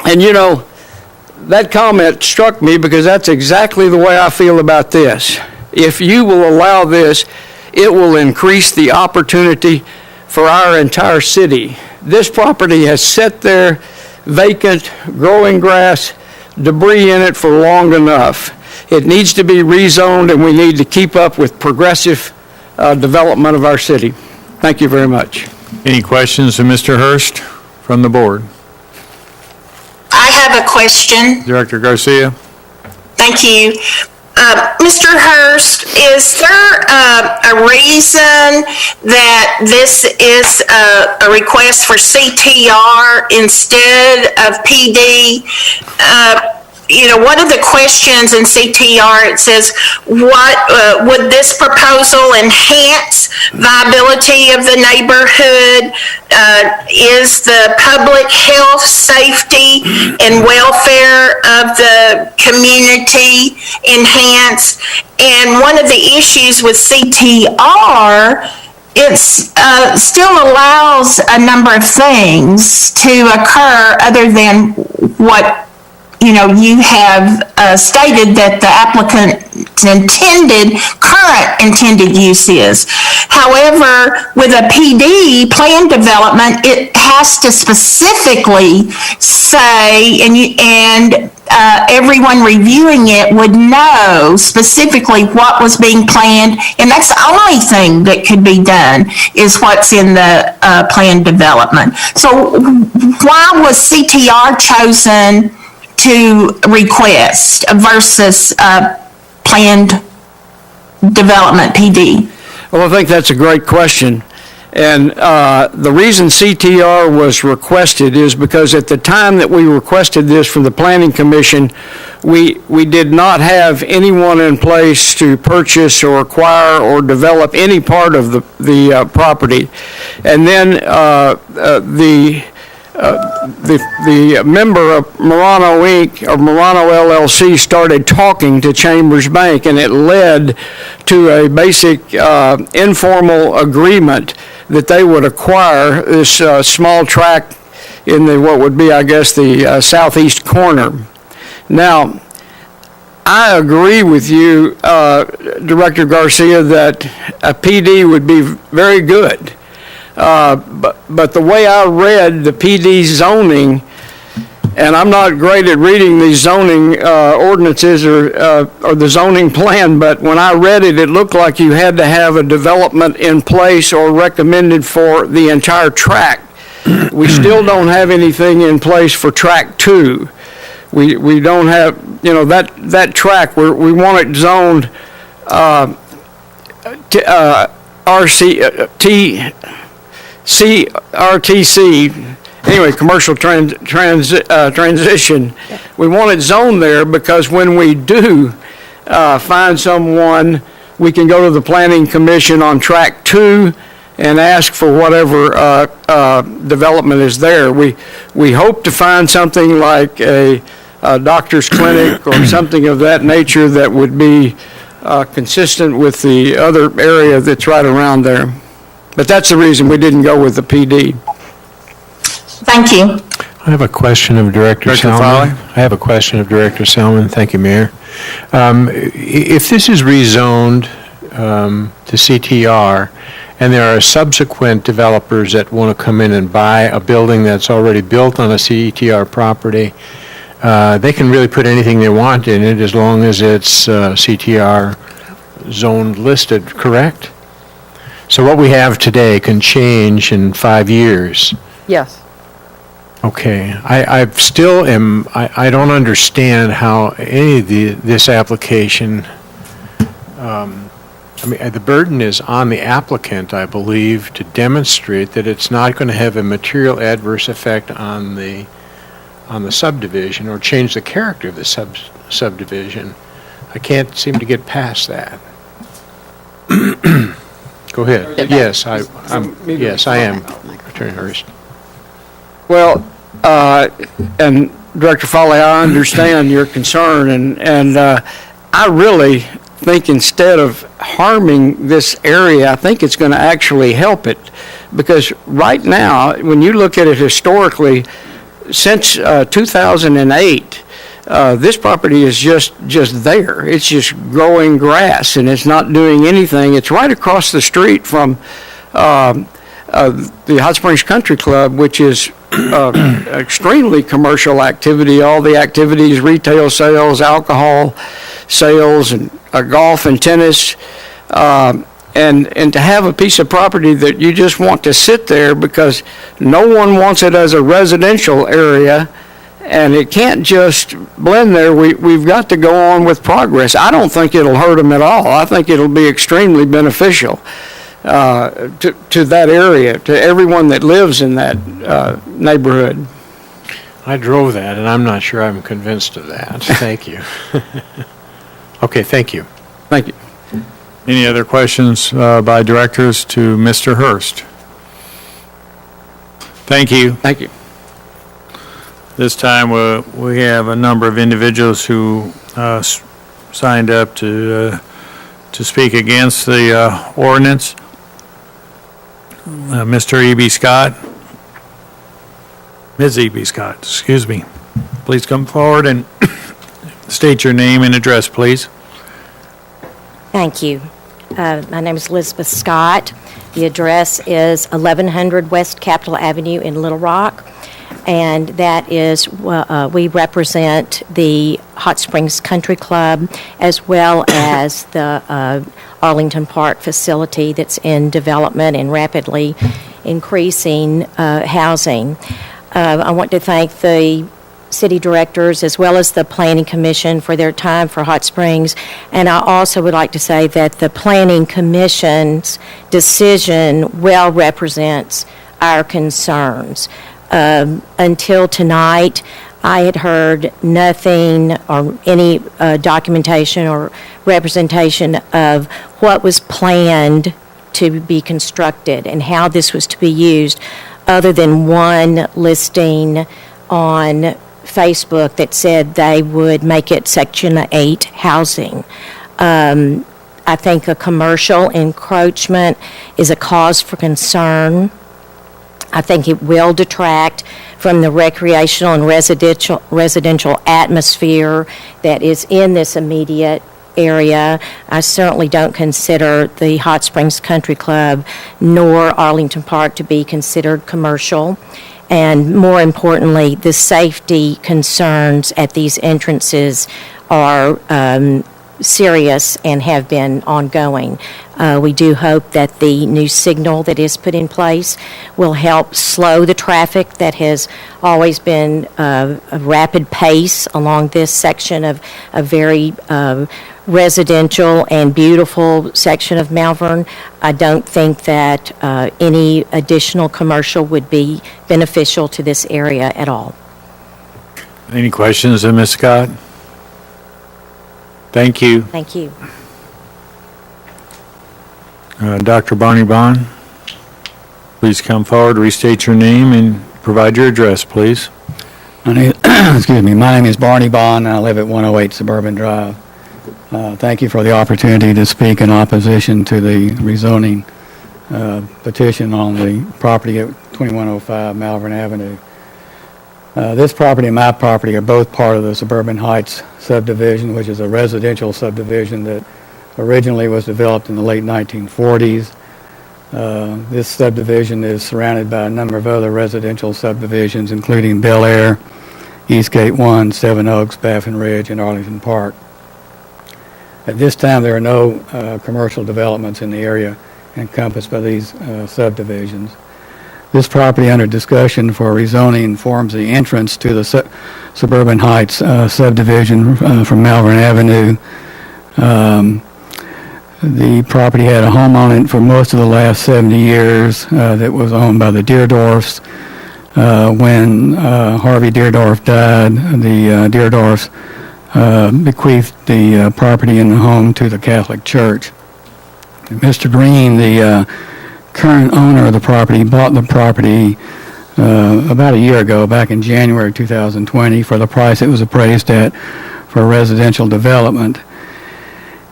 And you know, that comment struck me because that's exactly the way I feel about this. If you will allow this, it will increase the opportunity for our entire city. This property has sat there vacant, growing grass, debris in it for long enough. It needs to be rezoned, and we need to keep up with progressive development of our city. Thank you very much. Any questions of Mr. Hurst from the board? I have a question. Director Garcia? Thank you. Mr. Hurst, is there a reason that this is a request for CTR instead of PD? You know, one of the questions in CTR, it says, what would this proposal enhance viability of the neighborhood? Is the public health, safety, and welfare of the community enhanced? And one of the issues with CTR, it still allows a number of things to occur other than what you have stated that the applicant's current intended use is. However, with a PD plan development, it has to specifically say, and everyone reviewing it would know specifically what was being planned, and that's the only thing that could be done is what's in the plan development. So why was CTR chosen to request versus planned development PD? Well, I think that's a great question. And the reason CTR was requested is because at the time that we requested this from the Planning Commission, we did not have anyone in place to purchase or acquire or develop any part of the property. And then the member of Marano Inc. or Marano LLC started talking to Chambers Bank, and it led to a basic informal agreement that they would acquire this small tract in what would be, I guess, the southeast corner. Now, I agree with you, Director Garcia, that a PD would be very good. But the way I read the PD zoning, and I'm not great at reading these zoning ordinances or the zoning plan, but when I read it, it looked like you had to have a development in place or recommended for the entire tract. We still don't have anything in place for tract 2. We don't have, that tract, we want it zoned CRTC, anyway, commercial transition. We want it zoned there because when we do find someone, we can go to the Planning Commission on track 2 and ask for whatever development is there. We hope to find something like a doctor's clinic or something of that nature that would be consistent with the other area that's right around there. But that's the reason we didn't go with the PD. Thank you. I have a question of Director Director Selman. Fowler? I have a question of Director Selman. Thank you, Mayor. If this is rezoned to CTR, and there are subsequent developers that want to come in and buy a building that's already built on a CTR property, they can really put anything they want in it as long as it's CTR zoned listed, correct? So what we have today can change in 5 years. Yes. Okay, I don't understand how any of this application, the burden is on the applicant, I believe, to demonstrate that it's not going to have a material adverse effect on the subdivision or change the character of the subdivision. I can't seem to get past that. Go ahead. Yes, I am, Attorney Hurst. Well, and Director Foley, I understand your concern, and I really think instead of harming this area, I think it's going to actually help it. Because right now, when you look at it historically, since 2008, this property is just there. It's just growing grass, and it's not doing anything. It's right across the street from the Hot Springs Country Club, which is extremely commercial activity. All the activities, retail sales, alcohol sales, and golf and tennis. And to have a piece of property that you just want to sit there because no one wants it as a residential area, and it can't just blend there. We've got to go on with progress. I don't think it'll hurt them at all. I think it'll be extremely beneficial to that area, to everyone that lives in that neighborhood. I drove that, and I'm not sure I'm convinced of that. Thank you. Okay, thank you. Thank you. Any other questions by directors to Mr. Hurst? Thank you. Thank you. This time we have a number of individuals who signed up to speak against the ordinance. Mr. E.B. Scott. Ms. E.B. Scott, excuse me. Please come forward and state your name and address, please. Thank you. My name is Elizabeth Scott. The address is 1100 West Capitol Avenue in Little Rock, and that is, we represent the Hot Springs Country Club as well as the Arlington Park facility that's in development and rapidly increasing housing. I want to thank the city directors as well as the Planning Commission for their time for Hot Springs. And I also would like to say that the Planning Commission's decision well represents our concerns. Until tonight, I had heard nothing or any documentation or representation of what was planned to be constructed and how this was to be used, other than one listing on Facebook that said they would make it Section 8 housing. I think a commercial encroachment is a cause for concern. I think it will detract from the recreational and residential atmosphere that is in this immediate area. I certainly don't consider the Hot Springs Country Club nor Arlington Park to be considered commercial. And more importantly, the safety concerns at these entrances are serious and have been ongoing. We do hope that the new signal that is put in place will help slow the traffic that has always been a rapid pace along this section of a very residential and beautiful section of Malvern. I don't think that any additional commercial would be beneficial to this area at all. Any questions of Ms. Scott? Thank you. Thank you. Dr. Barney Bond? Please come forward, restate your name, and provide your address, please. My name, excuse me, my name is Barney Bond, and I live at 108 Suburban Drive. Thank you for the opportunity to speak in opposition to the rezoning petition on the property at 2105 Malvern Avenue. This property and my property are both part of the Suburban Heights subdivision, which is a residential subdivision that originally was developed in the late 1940s. This subdivision is surrounded by a number of other residential subdivisions, including Bel Air, Eastgate 1, Seven Oaks, Baffin Ridge, and Arlington Park. At this time, there are no commercial developments in the area encompassed by these subdivisions. This property under discussion for rezoning forms the entrance to the Suburban Heights subdivision from Malvern Avenue. The property had a home on it for most of the last 70 years that was owned by the Deerdorfs. When Harvey Deerdorf died, the Deerdorfs bequeathed the property and the home to the Catholic Church. Mr. Green, the current owner of the property, bought the property about a year ago, back in January 2020, for the price it was appraised at for residential development.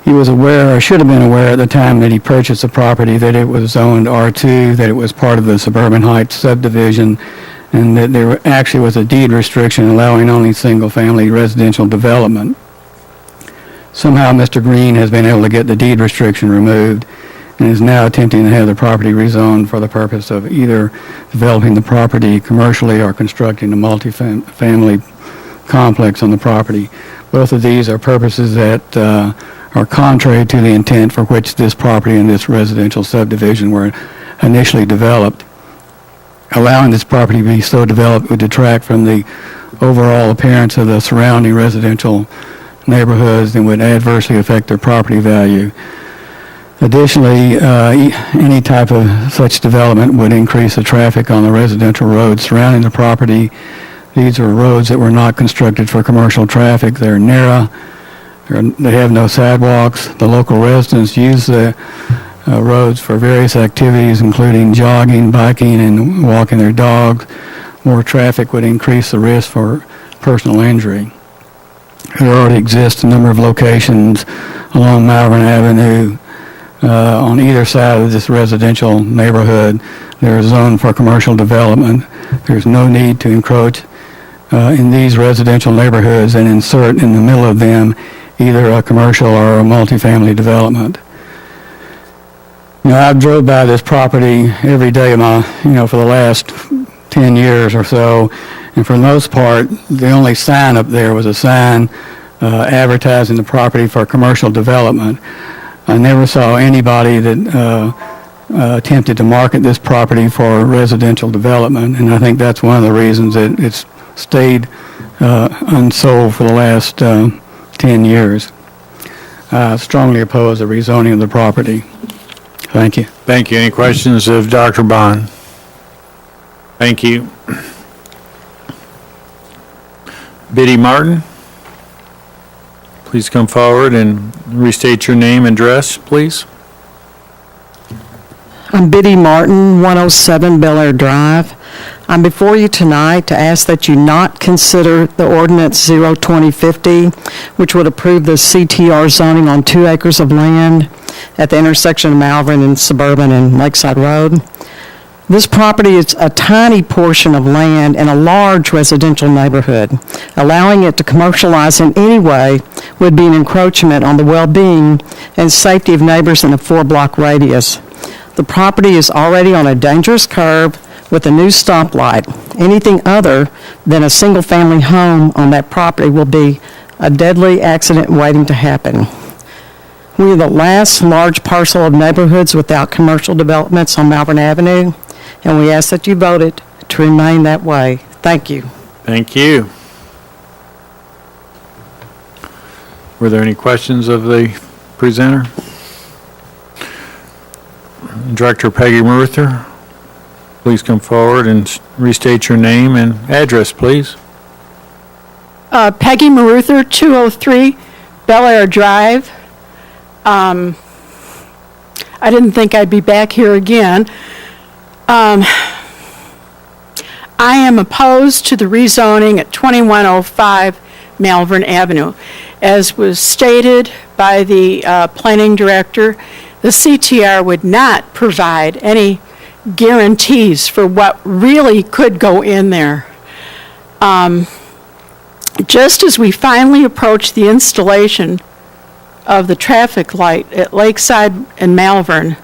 He was aware, or should have been aware at the time that he purchased the property, that it was zoned R2, that it was part of the Suburban Heights subdivision, and that there actually was a deed restriction allowing only single-family residential development. Somehow Mr. Green has been able to get the deed restriction removed and is now attempting to have the property rezoned for the purpose of either developing the property commercially or constructing a multifamily complex on the property. Both of these are purposes that are contrary to the intent for which this property and this residential subdivision were initially developed. Allowing this property to be so developed would detract from the overall appearance of the surrounding residential neighborhoods and would adversely affect their property value. Additionally, any type of such development would increase the traffic on the residential roads surrounding the property. These are roads that were not constructed for commercial traffic. They're narrow. They have no sidewalks. The local residents use the roads for various activities, including jogging, biking, and walking their dogs. More traffic would increase the risk for personal injury. There already exists a number of locations along Malvern Avenue on either side of this residential neighborhood. They're zoned for commercial development. There's no need to encroach in these residential neighborhoods and insert in the middle of them either a commercial or a multifamily development. You know, I've drove by this property every day of my, for the last 10 years or so, and for the most part, the only sign up there was a sign advertising the property for commercial development. I never saw anybody that attempted to market this property for residential development, and I think that's one of the reasons that it's stayed unsold for the last 10 years. I strongly oppose the rezoning of the property. Thank you. Thank you. Any questions of Dr. Bond? Thank you. Biddy Martin, please come forward and restate your name and address, please. I'm Biddy Martin, 107 Bel Air Drive. I'm before you tonight to ask that you not consider the ordinance 02050, which would approve the CTR zoning on 2 acres of land at the intersection of Malvern and Suburban and Lakeside Road. This property is a tiny portion of land in a large residential neighborhood. Allowing it to commercialize in any way would be an encroachment on the well-being and safety of neighbors in a 4-block radius. The property is already on a dangerous curve with a new stoplight. Anything other than a single-family home on that property will be a deadly accident waiting to happen. We are the last large parcel of neighborhoods without commercial developments on Malvern Avenue, and we ask that you vote it to remain that way. Thank you. Thank you. Were there any questions of the presenter? Director Peggy Murther, please come forward and restate your name and address, please. Peggy Maruther, 203 Bel Air Drive. I didn't think I'd be back here again. I am opposed to the rezoning at 2105 Malvern Avenue. As was stated by the planning director, the CTR would not provide any guarantees for what really could go in there. Just as we finally approach the installation of the traffic light at Lakeside and Malvern,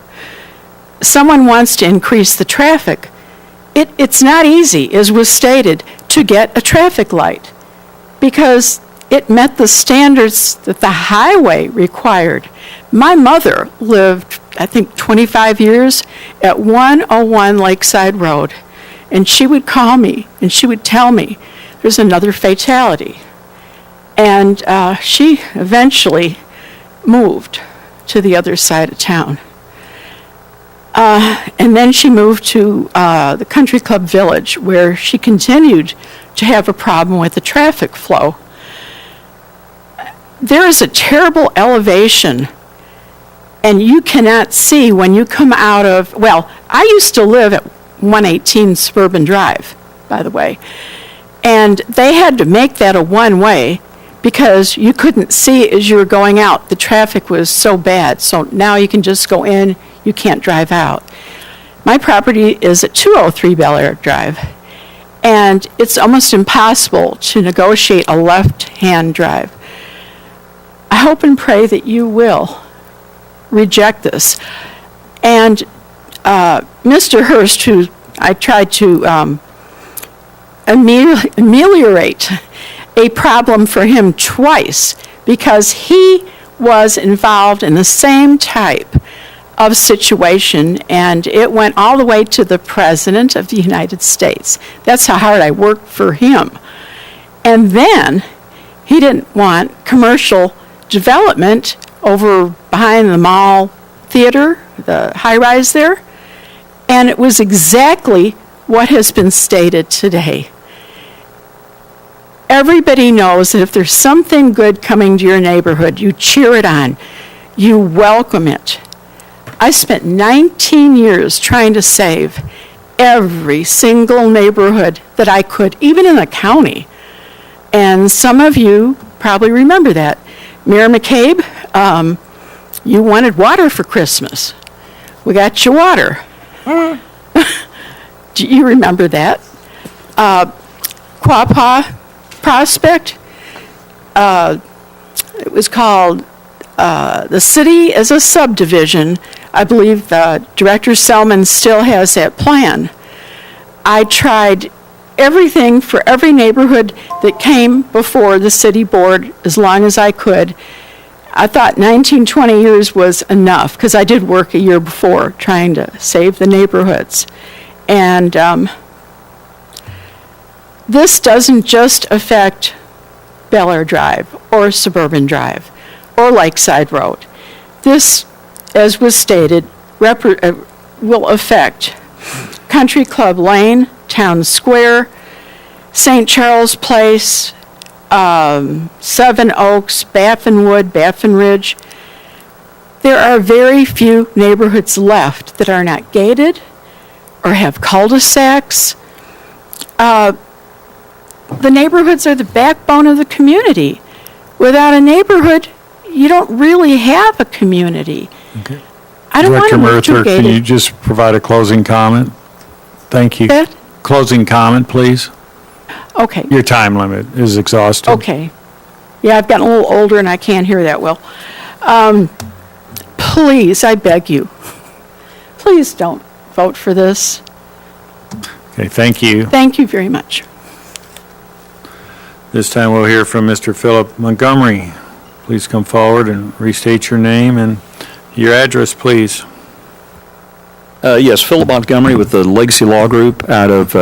someone wants to increase the traffic. It's not easy, as was stated, to get a traffic light because it met the standards that the highway required. My mother lived, I think, 25 years at 101 Lakeside Road, and she would call me and she would tell me there's another fatality. And she eventually moved to the other side of town. And then she moved to the Country Club Village, where she continued to have a problem with the traffic flow. There is a terrible elevation, and you cannot see when you come out of, well, I used to live at 118 Suburban Drive, by the way, and they had to make that a one-way because you couldn't see as you were going out. The traffic was so bad, so now you can just go in, you can't drive out. My property is at 203 Bel Air Drive, and it's almost impossible to negotiate a left-hand drive. I hope and pray that you will reject this. And Mr. Hurst, who I tried to ameliorate a problem for him twice because he was involved in the same type of situation, and it went all the way to the President of the United States. That's how hard I worked for him. And then he didn't want commercial development over behind the mall theater, the high-rise there, and it was exactly what has been stated today. Everybody knows that if there's something good coming to your neighborhood, you cheer it on, you welcome it. I spent 19 years trying to save every single neighborhood that I could, even in the county. And some of you probably remember that. Mayor McCabe, you wanted water for Christmas. We got you water. Do you remember that? Quapaw Prospect, it was called the city as a subdivision. I believe Director Selman still has that plan. I tried everything for every neighborhood that came before the city board as long as I could. I thought 19, 20 years was enough because I did work a year before trying to save the neighborhoods. And this doesn't just affect Bel Air Drive or Suburban Drive or Lakeside Road. This, as was stated, will affect Country Club Lane, Town Square, St. Charles Place, Seven Oaks, Baffin Wood, Baffin Ridge. There are very few neighborhoods left that are not gated or have cul-de-sacs. The neighborhoods are the backbone of the community. Without a neighborhood, you don't really have a community. Okay. I don't want to move too Director Merther, can you gated. just provide a closing comment? Thank you. That? Closing comment, please. Okay, Your time limit is exhausted. okay. Yeah, I've gotten a little older and I can't hear that well. Please, I beg you, please don't vote for this. Okay, thank you. Thank you very much. This time we'll hear from Mr. Philip Montgomery. Please come forward and restate your name and your address, please. Yes, Philip Montgomery with the Legacy Law Group out of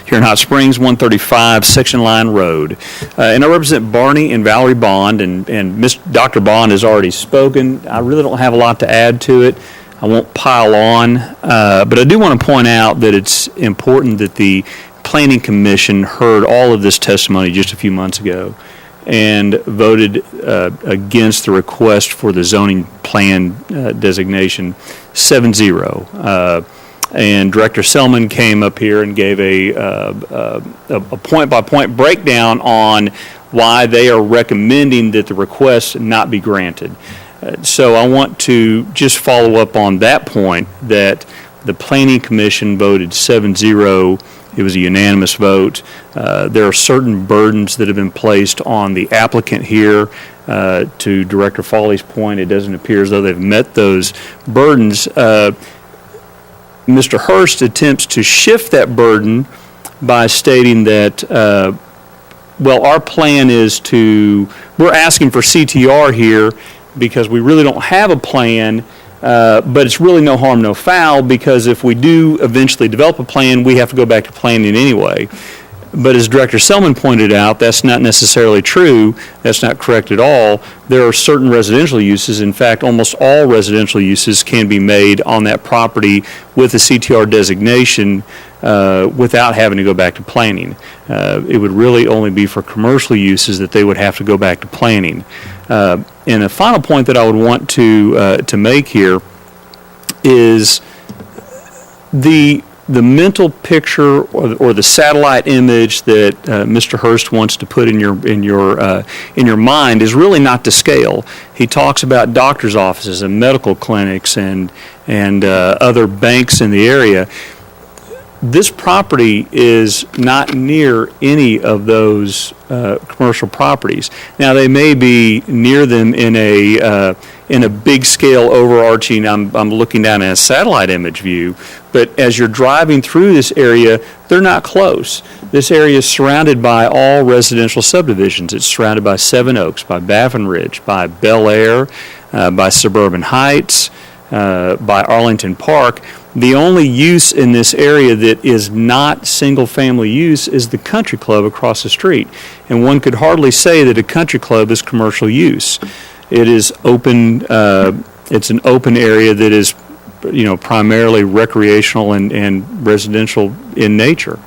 here in Hot Springs, 135 Section Line Road. And I represent Barney and Valerie Bond, and Dr. Bond has already spoken. I really don't have a lot to add to it. I won't pile on, but I do want to point out that it's important that the Planning Commission heard all of this testimony just a few months ago and voted against the request for the zoning plan designation 7-0. and Director Selman came up here and gave a point-by-point breakdown on why they are recommending that the request not be granted. So I want to just follow up on that point, that the Planning Commission voted 7-0. It was a unanimous vote. There are certain burdens that have been placed on the applicant here. To Director Foley's point, it doesn't appear as though they've met those burdens. Mr. Hurst attempts to shift that burden by stating that, our plan is we're asking for CTR here because we really don't have a plan, but it's really no harm, no foul, because if we do eventually develop a plan, we have to go back to planning anyway. But as Director Selman pointed out, that's not necessarily true. That's not correct at all. There are certain residential uses. In fact, almost all residential uses can be made on that property with a CTR designation without having to go back to planning. It would really only be for commercial uses that they would have to go back to planning. And a final point that I would want to make here is the mental picture or the satellite image that Mr. Hurst wants to put in your mind is really not to scale. He talks about doctors' offices and medical clinics and other banks in the area. This property is not near any of those commercial properties. Now, they may be near them in a big scale overarching, I'm looking down at a satellite image view, but as you're driving through this area, they're not close. This area is surrounded by all residential subdivisions. It's surrounded by Seven Oaks, by Baffin Ridge, by Bel Air, by Suburban Heights, by Arlington Park. The only use in this area that is not single-family use is the country club across the street. And one could hardly say that a country club is commercial use. It is open, it's an open area that is, primarily recreational and residential in nature.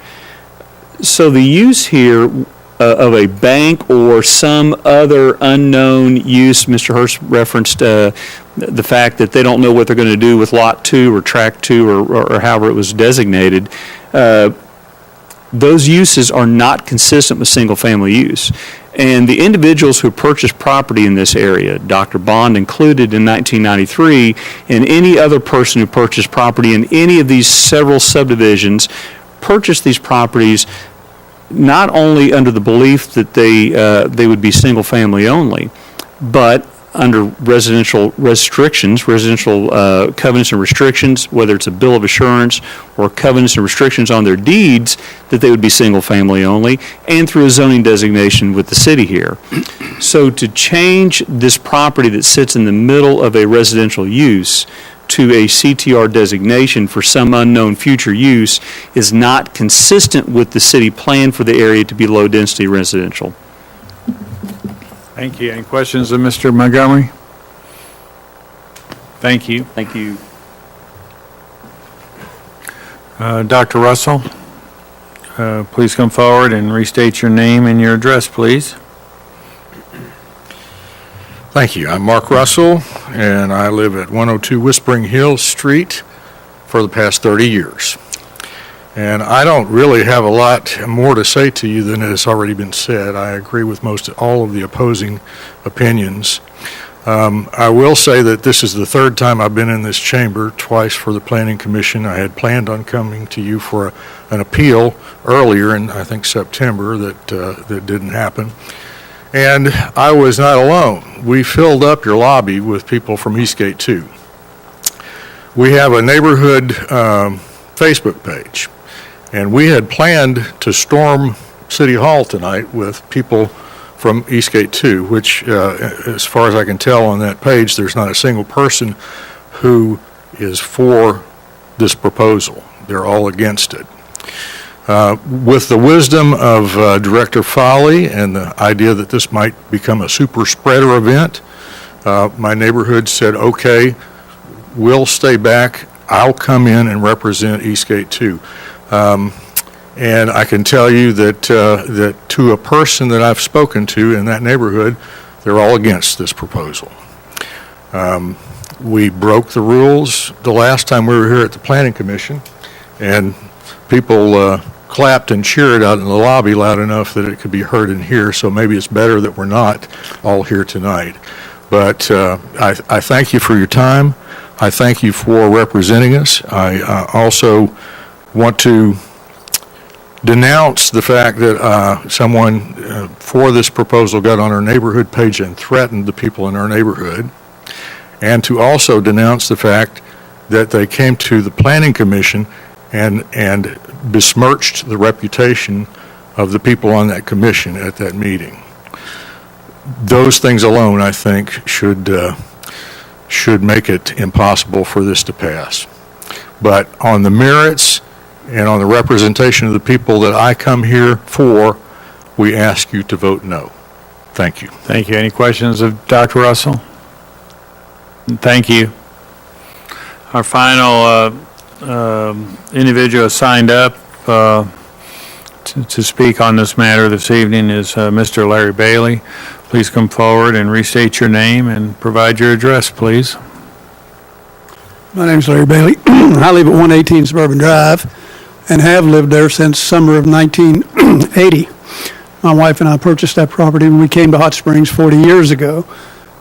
So the use here of a bank or some other unknown use, Mr. Hurst referenced the fact that they don't know what they're going to do with Lot 2 or Tract 2 or however it was designated. Those uses are not consistent with single-family use. And the individuals who purchased property in this area, Dr. Bond included in 1993, and any other person who purchased property in any of these several subdivisions, purchased these properties not only under the belief that they would be single-family only, but under residential restrictions, residential covenants and restrictions, whether it's a bill of assurance or covenants and restrictions on their deeds, that they would be single-family only, and through a zoning designation with the city here. So to change this property that sits in the middle of a residential use to a CTR designation for some unknown future use is not consistent with the city plan for the area to be low-density residential. Thank you. Any questions of Mr. Montgomery? Thank you. Thank you. Dr. Russell, please come forward and restate your name and your address, please. Thank you. I'm Mark Russell, and I live at 102 Whispering Hills Street for the past 30 years. And I don't really have a lot more to say to you than has already been said. I agree with all of the opposing opinions. I will say that this is the third time I've been in this chamber, twice for the Planning Commission. I had planned on coming to you for an appeal earlier in, I think, September that didn't happen. And I was not alone. We filled up your lobby with people from Eastgate 2. We have a neighborhood Facebook page. And we had planned to storm City Hall tonight with people from Eastgate 2, which, as far as I can tell on that page, there's not a single person who is for this proposal. They're all against it. With the wisdom of Director Foley and the idea that this might become a super spreader event, my neighborhood said, okay, we'll stay back. I'll come in and represent Eastgate 2. And I can tell you that to a person that I've spoken to in that neighborhood, they're all against this proposal. We broke the rules the last time we were here at the Planning Commission, and people clapped and cheered out in the lobby loud enough that it could be heard in here, so maybe it's better that we're not all here tonight. But I thank you for your time. I thank you for representing us. I also want to denounce the fact that someone for this proposal got on our neighborhood page and threatened the people in our neighborhood, and to also denounce the fact that they came to the Planning Commission and besmirched the reputation of the people on that commission at that meeting. Those things alone, I think, should make it impossible for this to pass. But on the merits and on the representation of the people that I come here for, we ask you to vote no. Thank you. Thank you. Any questions of Dr. Russell? Thank you. Our final individual signed up to speak on this matter this evening is Mr. Larry Bailey. Please come forward and restate your name and provide your address, please. My name's Larry Bailey. I live at 118 Suburban Drive and have lived there since summer of 1980. My wife and I purchased that property when we came to Hot Springs 40 years ago.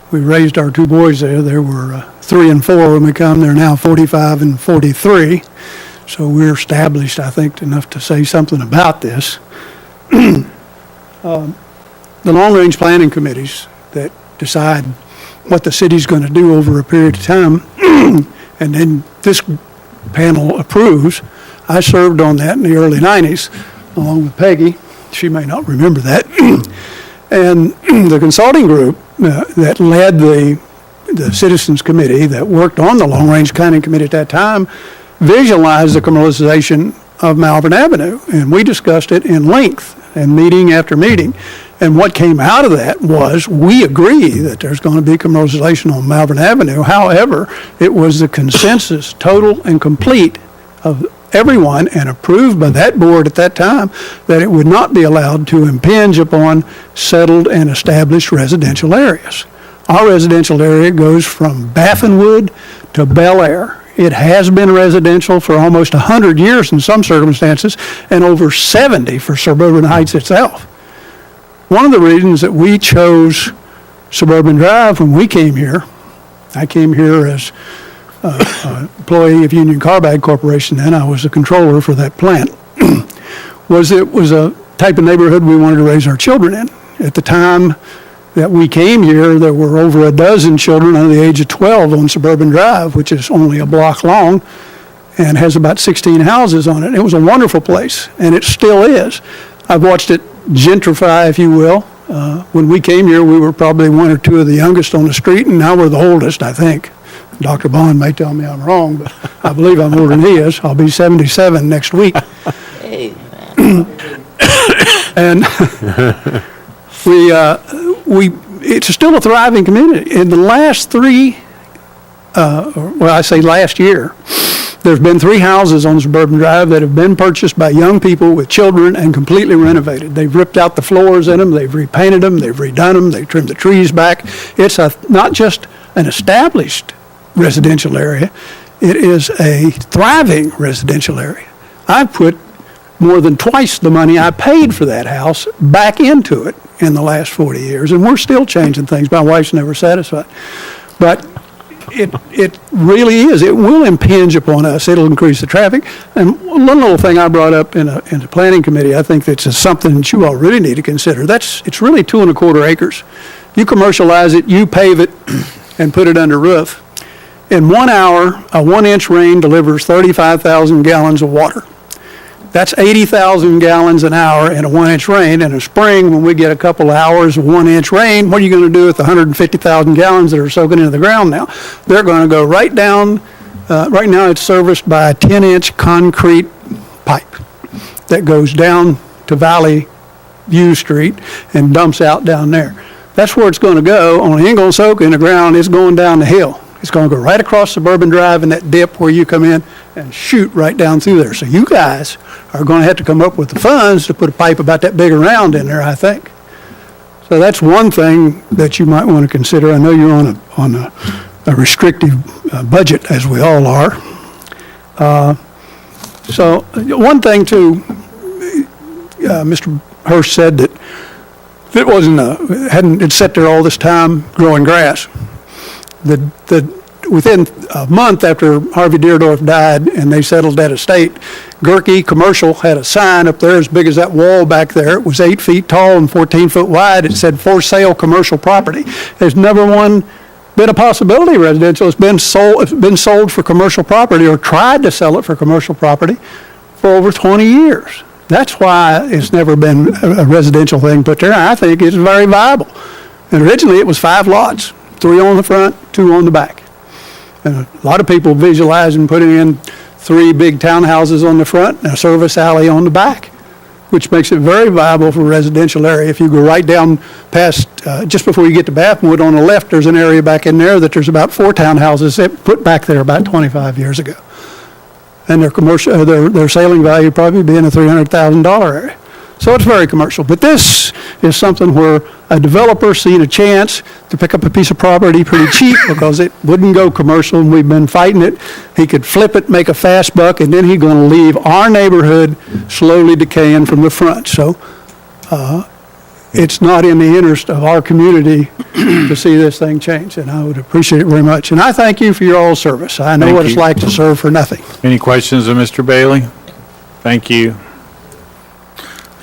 We raised our two boys there. There were 3 and 4 when we come. They're now 45 and 43. So we're established, I think, enough to say something about this. The long-range planning committees that decide what the city's going to do over a period of time, and then this panel approves. I served on that in the early 90s, along with Peggy. She may not remember that. And the consulting group that led the Citizens Committee that worked on the Long-Range Planning Committee at that time visualized the commercialization of Malvern Avenue, and we discussed it in length and meeting after meeting. And what came out of that was we agree that there's going to be commercialization on Malvern Avenue. However, it was the consensus, total and complete, of everyone and approved by that board at that time that it would not be allowed to impinge upon settled and established residential areas. Our residential area goes from Baffinwood to Bel Air. It has been residential for almost 100 years in some circumstances and over 70 for Suburban Heights itself. One of the reasons that we chose Suburban Drive when we came here, I came here as an employee of Union Carbide Corporation, and I was the controller for that plant, was it was a type of neighborhood we wanted to raise our children in. At the time that we came here, there were over a dozen children under the age of 12 on Suburban Drive, which is only a block long and has about 16 houses on it. It was a wonderful place, and it still is. I've watched it gentrify, if you will. When we came here, we were probably 1 or 2 of the youngest on the street, and now we're the oldest, I think. Dr. Bond may tell me I'm wrong, but I believe I'm older than he is. I'll be 77 next week. And it's still a thriving community. In the last 3, I say last year, there's been 3 houses on Suburban Drive that have been purchased by young people with children and completely renovated. They've ripped out the floors in them, they've repainted them, they've redone them, they've trimmed the trees back. It's not just an established residential area, it is a thriving residential area. I've put more than twice the money I paid for that house back into it in the last 40 years, and we're still changing things. My wife's never satisfied. But it really is. It will impinge upon us. It'll increase the traffic. And one little thing I brought up in the planning committee, I think that's something that you all really need to consider. It's really 2 1/4 acres. You commercialize it, you pave it, and put it under roof. In 1 hour, a 1-inch rain delivers 35,000 gallons of water. That's 80,000 gallons an hour in a 1-inch rain. In a spring, when we get a couple hours of 1-inch rain, what are you going to do with the 150,000 gallons that are soaking into the ground now? They're going to go right down. Right now, it's serviced by a 10-inch concrete pipe that goes down to Valley View Street and dumps out down there. That's where it's going to go. Only it ain't going to soak in the ground. It's going down the hill. It's going to go right across Suburban Drive in that dip where you come in and shoot right down through there. So you guys are going to have to come up with the funds to put a pipe about that big around in there, I think. So that's one thing that you might want to consider. I know you're on a restrictive budget, as we all are. So one thing too, Mr. Hurst said that if it wasn't hadn't sat there all this time growing grass, within a month after Harvey Deardorff died and they settled that estate, Gerke Commercial had a sign up there as big as that wall back there. It was 8 feet tall and 14 foot wide. It said, "For sale commercial property." There's never been a possibility residential. It's been sold for commercial property or tried to sell it for commercial property for over 20 years. That's why it's never been a residential thing put there. I think it's very viable. And originally it was 5 lots, 3 on the front, 2 on the back. And a lot of people visualizing putting in 3 big townhouses on the front and a service alley on the back, which makes it very viable for a residential area. If you go right down past, just before you get to Bathwood on the left, there's an area back in there that there's about 4 townhouses that put back there about 25 years ago. And their commercial, their selling value probably be in a $300,000 area. So it's very commercial. But this is something where a developer seen a chance to pick up a piece of property pretty cheap because it wouldn't go commercial, and we've been fighting it. He could flip it, make a fast buck, and then he's going to leave our neighborhood slowly decaying from the front. So it's not in the interest of our community to see this thing change, and I would appreciate it very much. And I thank you for your all service. I know what it's like to serve for nothing. Any questions of Mr. Bailey? Thank you.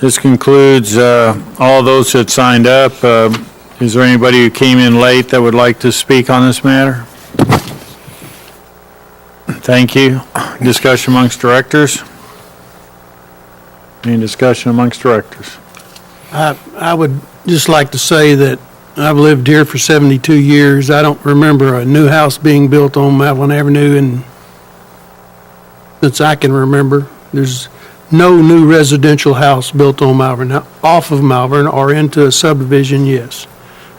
This concludes all those that signed up. Is there anybody who came in late that would like to speak on this matter? Thank you. Discussion amongst directors? Any discussion amongst directors? I would just like to say that I've lived here for 72 years. I don't remember a new house being built on Malvern Avenue since I can remember. There's no new residential house built on Malvern. Now, off of Malvern or into a subdivision, yes.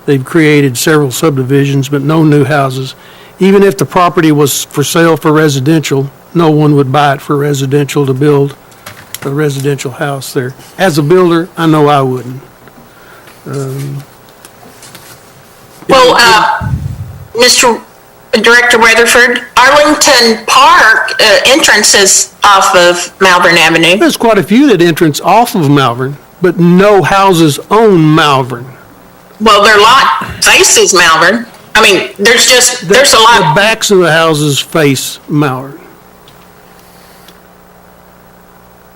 They've created several subdivisions, but no new houses. Even if the property was for sale for residential, no one would buy it for residential to build a residential house there. As a builder, I know I wouldn't. Mr. Director Weatherford, Arlington Park entrance is off of Malvern Avenue. There's quite a few that entrance off of Malvern, but no houses on Malvern. Well, their lot faces Malvern. I mean, there's a lot. The backs of the houses face Malvern.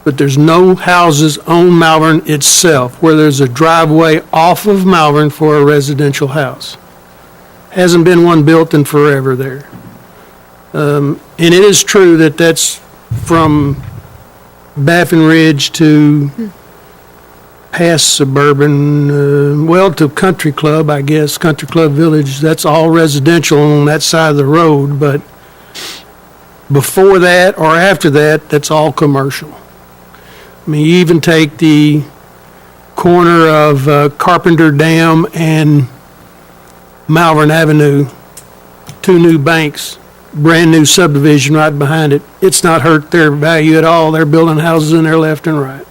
But there's no houses on Malvern itself where there's a driveway off of Malvern for a residential house. Hasn't been one built in forever there. And it is true that that's from Baffin Ridge to past Suburban, to Country Club, I guess, Country Club Village. That's all residential on that side of the road, but before that or after that, that's all commercial. I mean, you even take the corner of Carpenter Dam and Malvern Avenue, 2 new banks, brand new subdivision right behind it. It's not hurt their value at all. They're building houses in there left and right.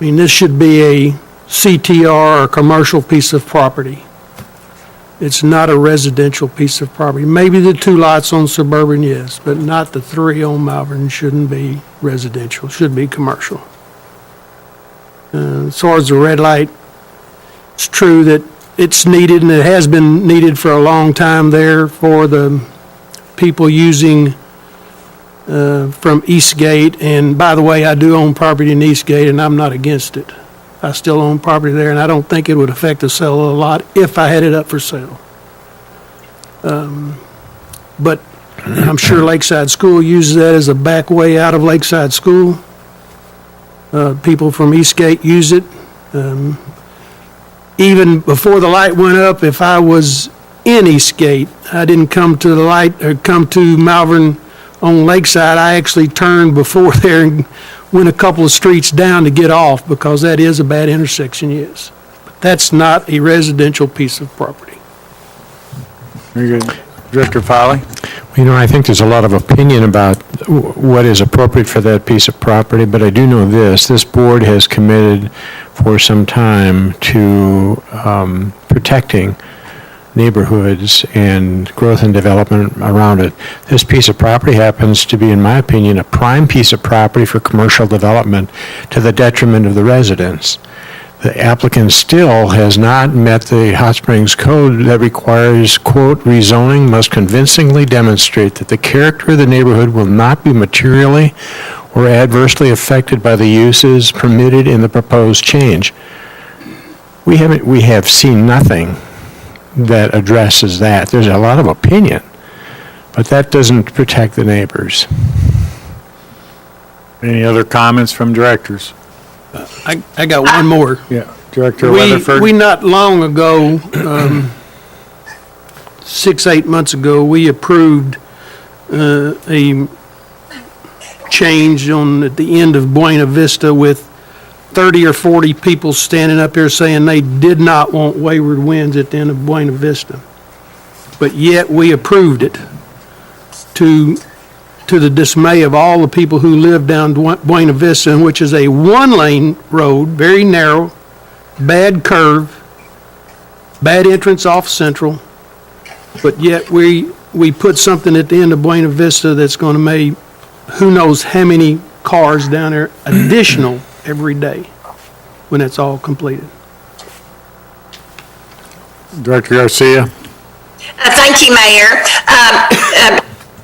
I mean, this should be a CTR or commercial piece of property. It's not a residential piece of property. Maybe the 2 lots on Suburban, yes, but not the 3 on Malvern. Shouldn't be residential, should be commercial. As far as the red light, it's true that it's needed, and it has been needed for a long time there for the people using from Eastgate. And by the way, I do own property in Eastgate, and I'm not against it. I still own property there, and I don't think it would affect the sale of the lot if I had it up for sale. But I'm sure Lakeside School uses that as a back way out of Lakeside School. People from Eastgate use it. Even before the light went up, if I was in Eastgate, I didn't come to the light or come to Malvern on Lakeside. I actually turned before there and went a couple of streets down to get off because that is a bad intersection, yes. But that's not a residential piece of property. Very good. Director Filey? You know, I think there's a lot of opinion about what is appropriate for that piece of property, but I do know this board has committed for some time to protecting neighborhoods and growth and development around it. This piece of property happens to be, in my opinion, a prime piece of property for commercial development to the detriment of the residents. The applicant still has not met the Hot Springs Code that requires, quote, rezoning must convincingly demonstrate that the character of the neighborhood will not be materially or adversely affected by the uses permitted in the proposed change. We have seen nothing that addresses that. There's a lot of opinion, but that doesn't protect the neighbors. Any other comments from directors? I got one more. Yeah, Director We Weatherford? not long ago, 6-8 months ago, we approved a change at the end of Buena Vista with 30 or 40 people standing up here saying they did not want Wayward Winds at the end of Buena Vista. But yet we approved it to the dismay of all the people who live down Buena Vista, which is a one-lane road, very narrow, bad curve, bad entrance off Central. But yet we put something at the end of Buena Vista that's going to make who knows how many cars down there additional every day when it's all completed. Director Garcia? Thank you, Mayor.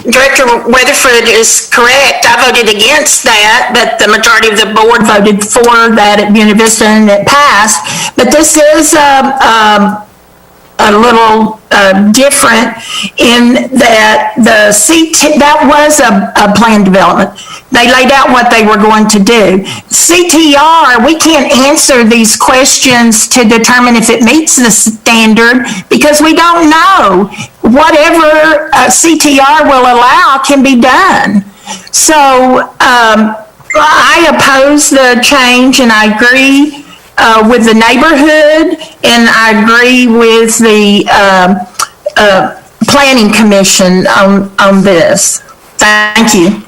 Director Weatherford is correct. I voted against that, but the majority of the board voted for that at Buena Vista and it passed. But this is a little different in that that was a planned development. They laid out what they were going to do. CTR, we can't answer these questions to determine if it meets the standard because we don't know. Whatever CTR will allow can be done. So I oppose the change and I agree with the neighborhood, and I agree with the planning commission on this. Thank you.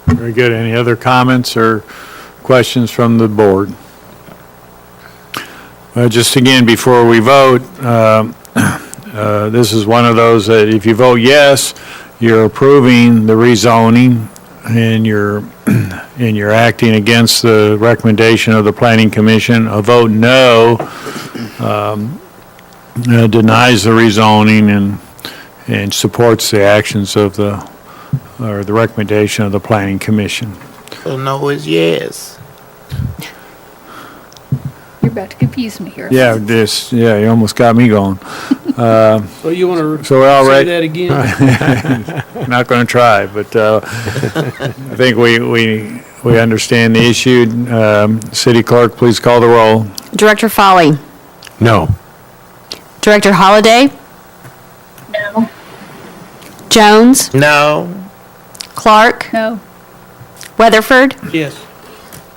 Very good. Any other comments or questions from the board? Just again, before we vote, this is one of those that if you vote yes, you're approving the rezoning and you're acting against the recommendation of the planning commission. A vote no denies the rezoning and supports the actions of the recommendation of the planning commission. So no is yes. You're about to confuse me here. Yeah, you almost got me going. So you want to So we're all say right? that again? Not going to try, but I think we understand the issue. City Clerk, please call the roll. Director Foley? No. Director Holliday? No. Jones? No. Clark? No. Weatherford? Yes.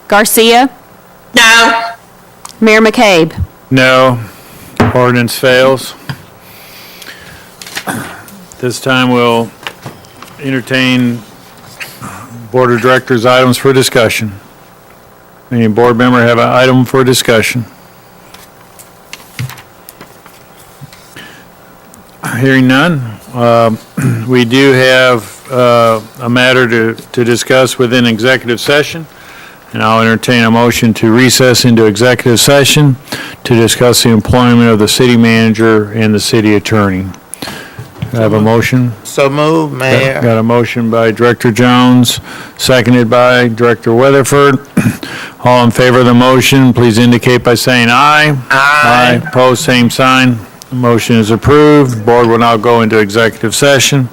Garcia? No. Mayor McCabe? No. Ordinance fails. This time we'll entertain Board of Directors items for discussion. Any board member have an item for discussion? Hearing none, we do have a matter to discuss within executive session, and I'll entertain a motion to recess into executive session to discuss the employment of the city manager and the city attorney. I have a motion? So move, Mayor. Got a motion by Director Jones, seconded by Director Weatherford. All in favor of the motion, please indicate by saying aye. Aye. Aye. Opposed, same sign. The motion is approved. Board will now go into executive session.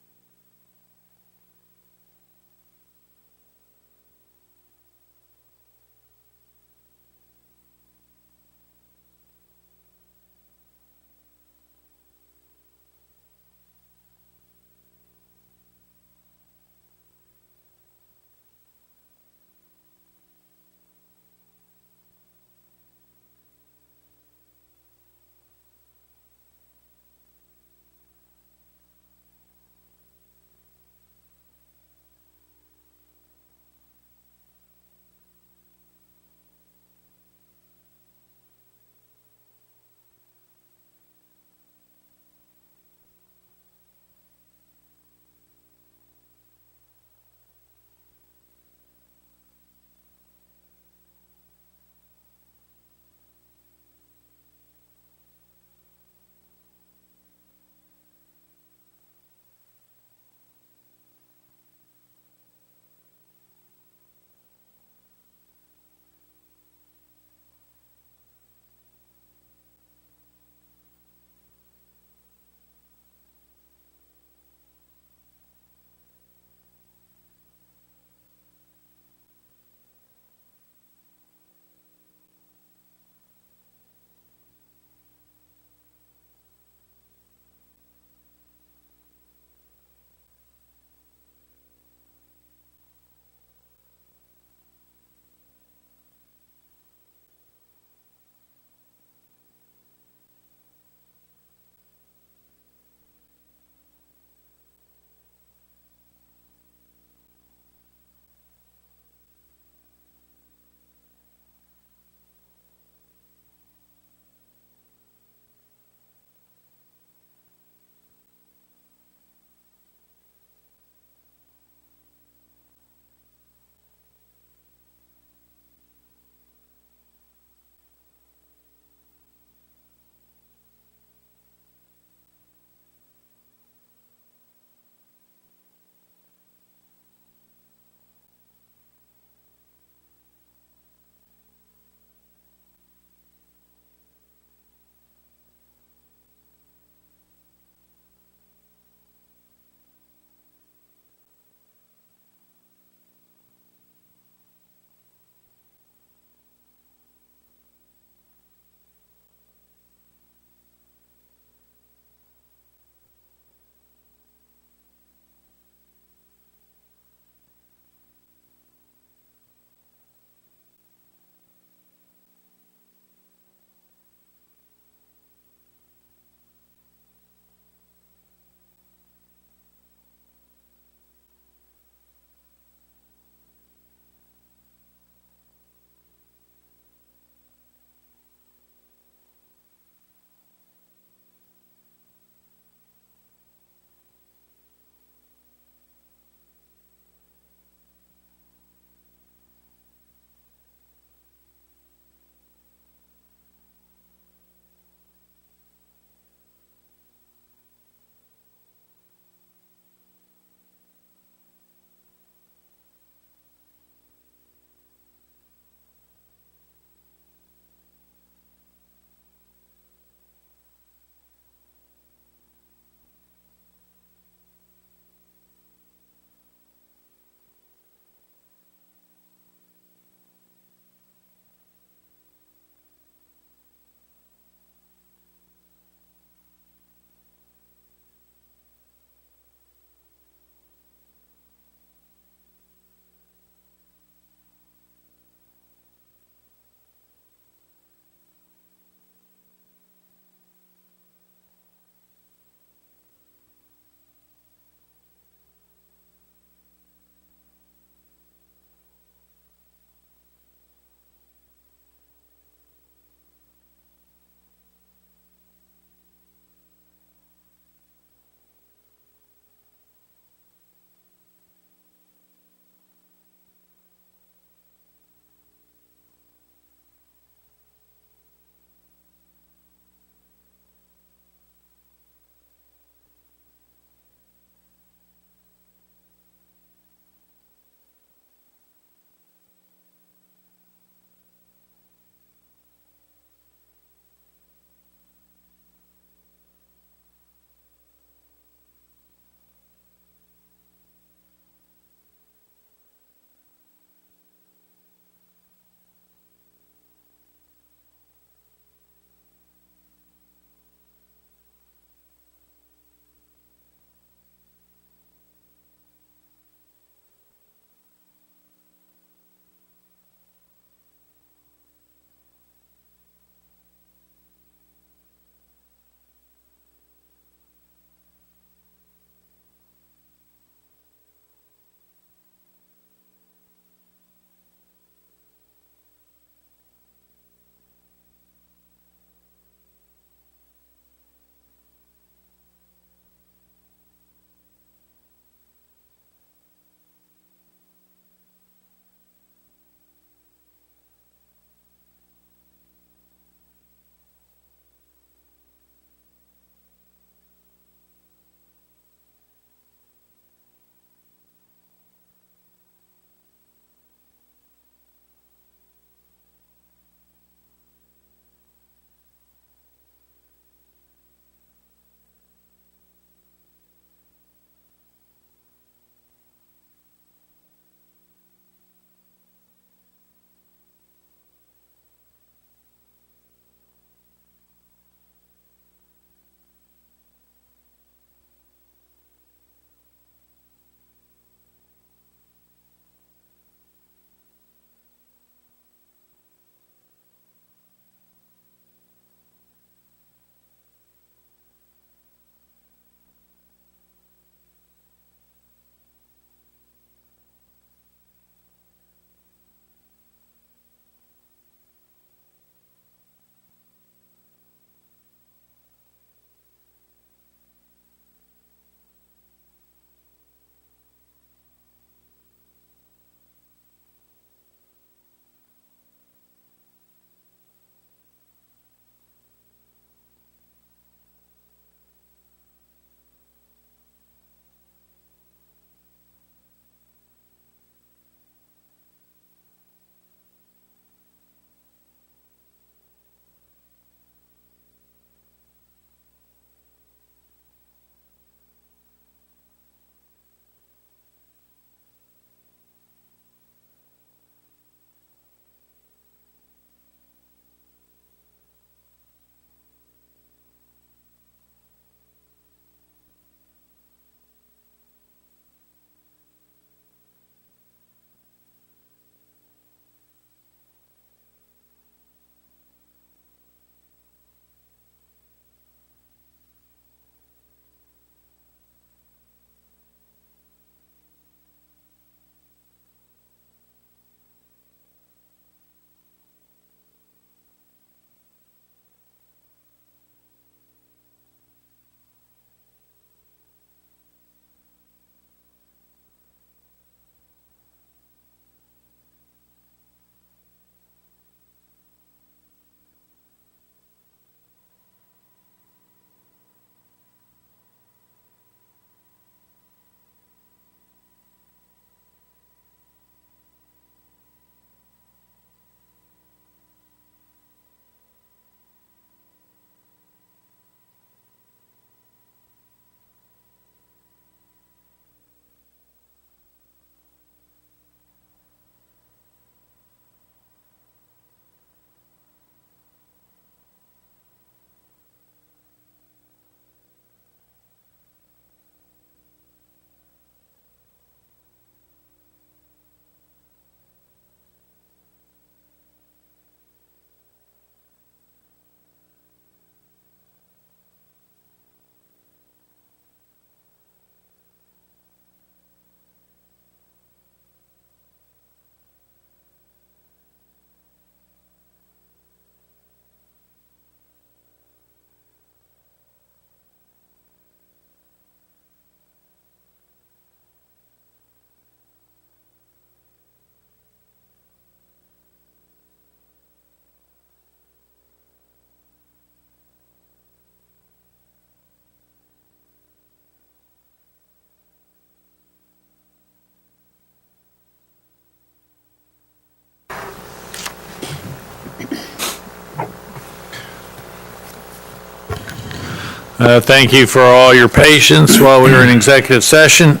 Thank you for all your patience while we were in executive session.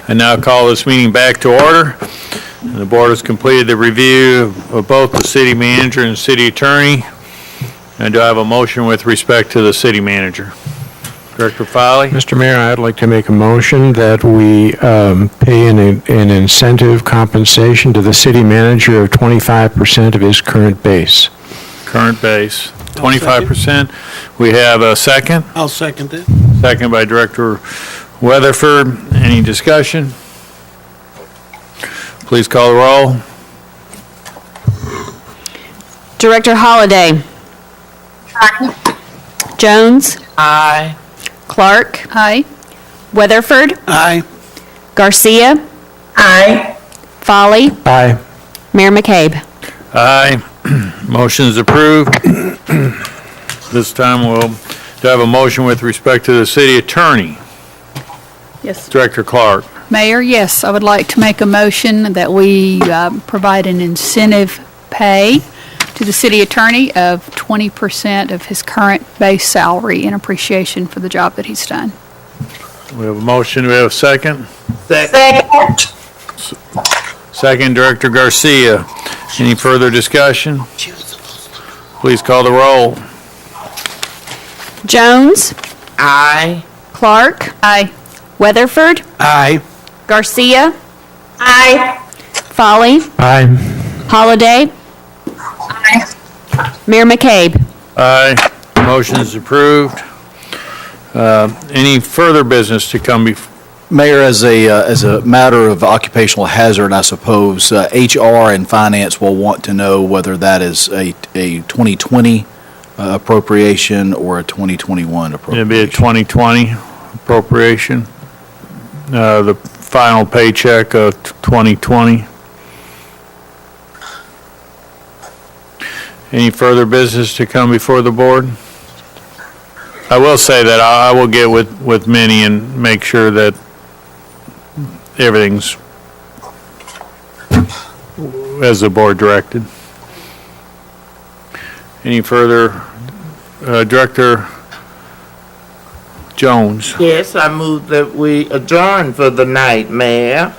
I now call this meeting back to order. The board has completed the review of both the city manager and city attorney. And do I have a motion with respect to the city manager? Director Foley? Mr. Mayor, I'd like to make a motion that we pay an incentive compensation to the city manager of 25% of his current base. Current base, 25%. We have a second. I'll second that. Second by Director Weatherford. Any discussion? Please call the roll. Director Holliday. Jones. Aye. Clark. Aye. Weatherford. Aye. Garcia. Aye. Foley. Aye. Mayor McCabe. Aye. Motion is approved. This time do I have a motion with respect to the city attorney? Yes. Director Clark. Mayor, yes, I would like to make a motion that we provide an incentive pay to the city attorney of 20% of his current base salary in appreciation for the job that he's done. We have a motion. Do we have a second? Second. Second, Director Garcia. Any further discussion? Please call the roll. Jones. Aye. Clark. Aye. Weatherford. Aye. Garcia. Aye. Foley. Aye. Holliday. Mayor McCabe. Aye. Motion is approved. Any further business to come before? Mayor, as a matter of occupational hazard, I suppose, HR and Finance will want to know whether that is a 2020 appropriation or a 2021 appropriation. It'd be a 2020 appropriation. The final paycheck of 2020. Any further business to come before the board? I will say that I will get with Minnie and make sure that everything's as the board directed. Any further, Director Jones? Yes, I move that we adjourn for the night, Mayor.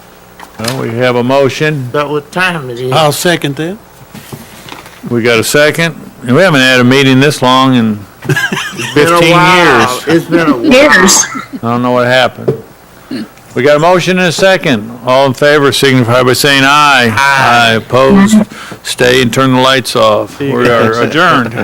Well, we have a motion. But what time it is? I'll second that. We got a second. And we haven't had a meeting this long in 15 years. It's been a while. Years. I don't know what happened. We got a motion and a second. All in favor signify by saying aye. Aye. Opposed? Stay and turn the lights off. We are adjourned.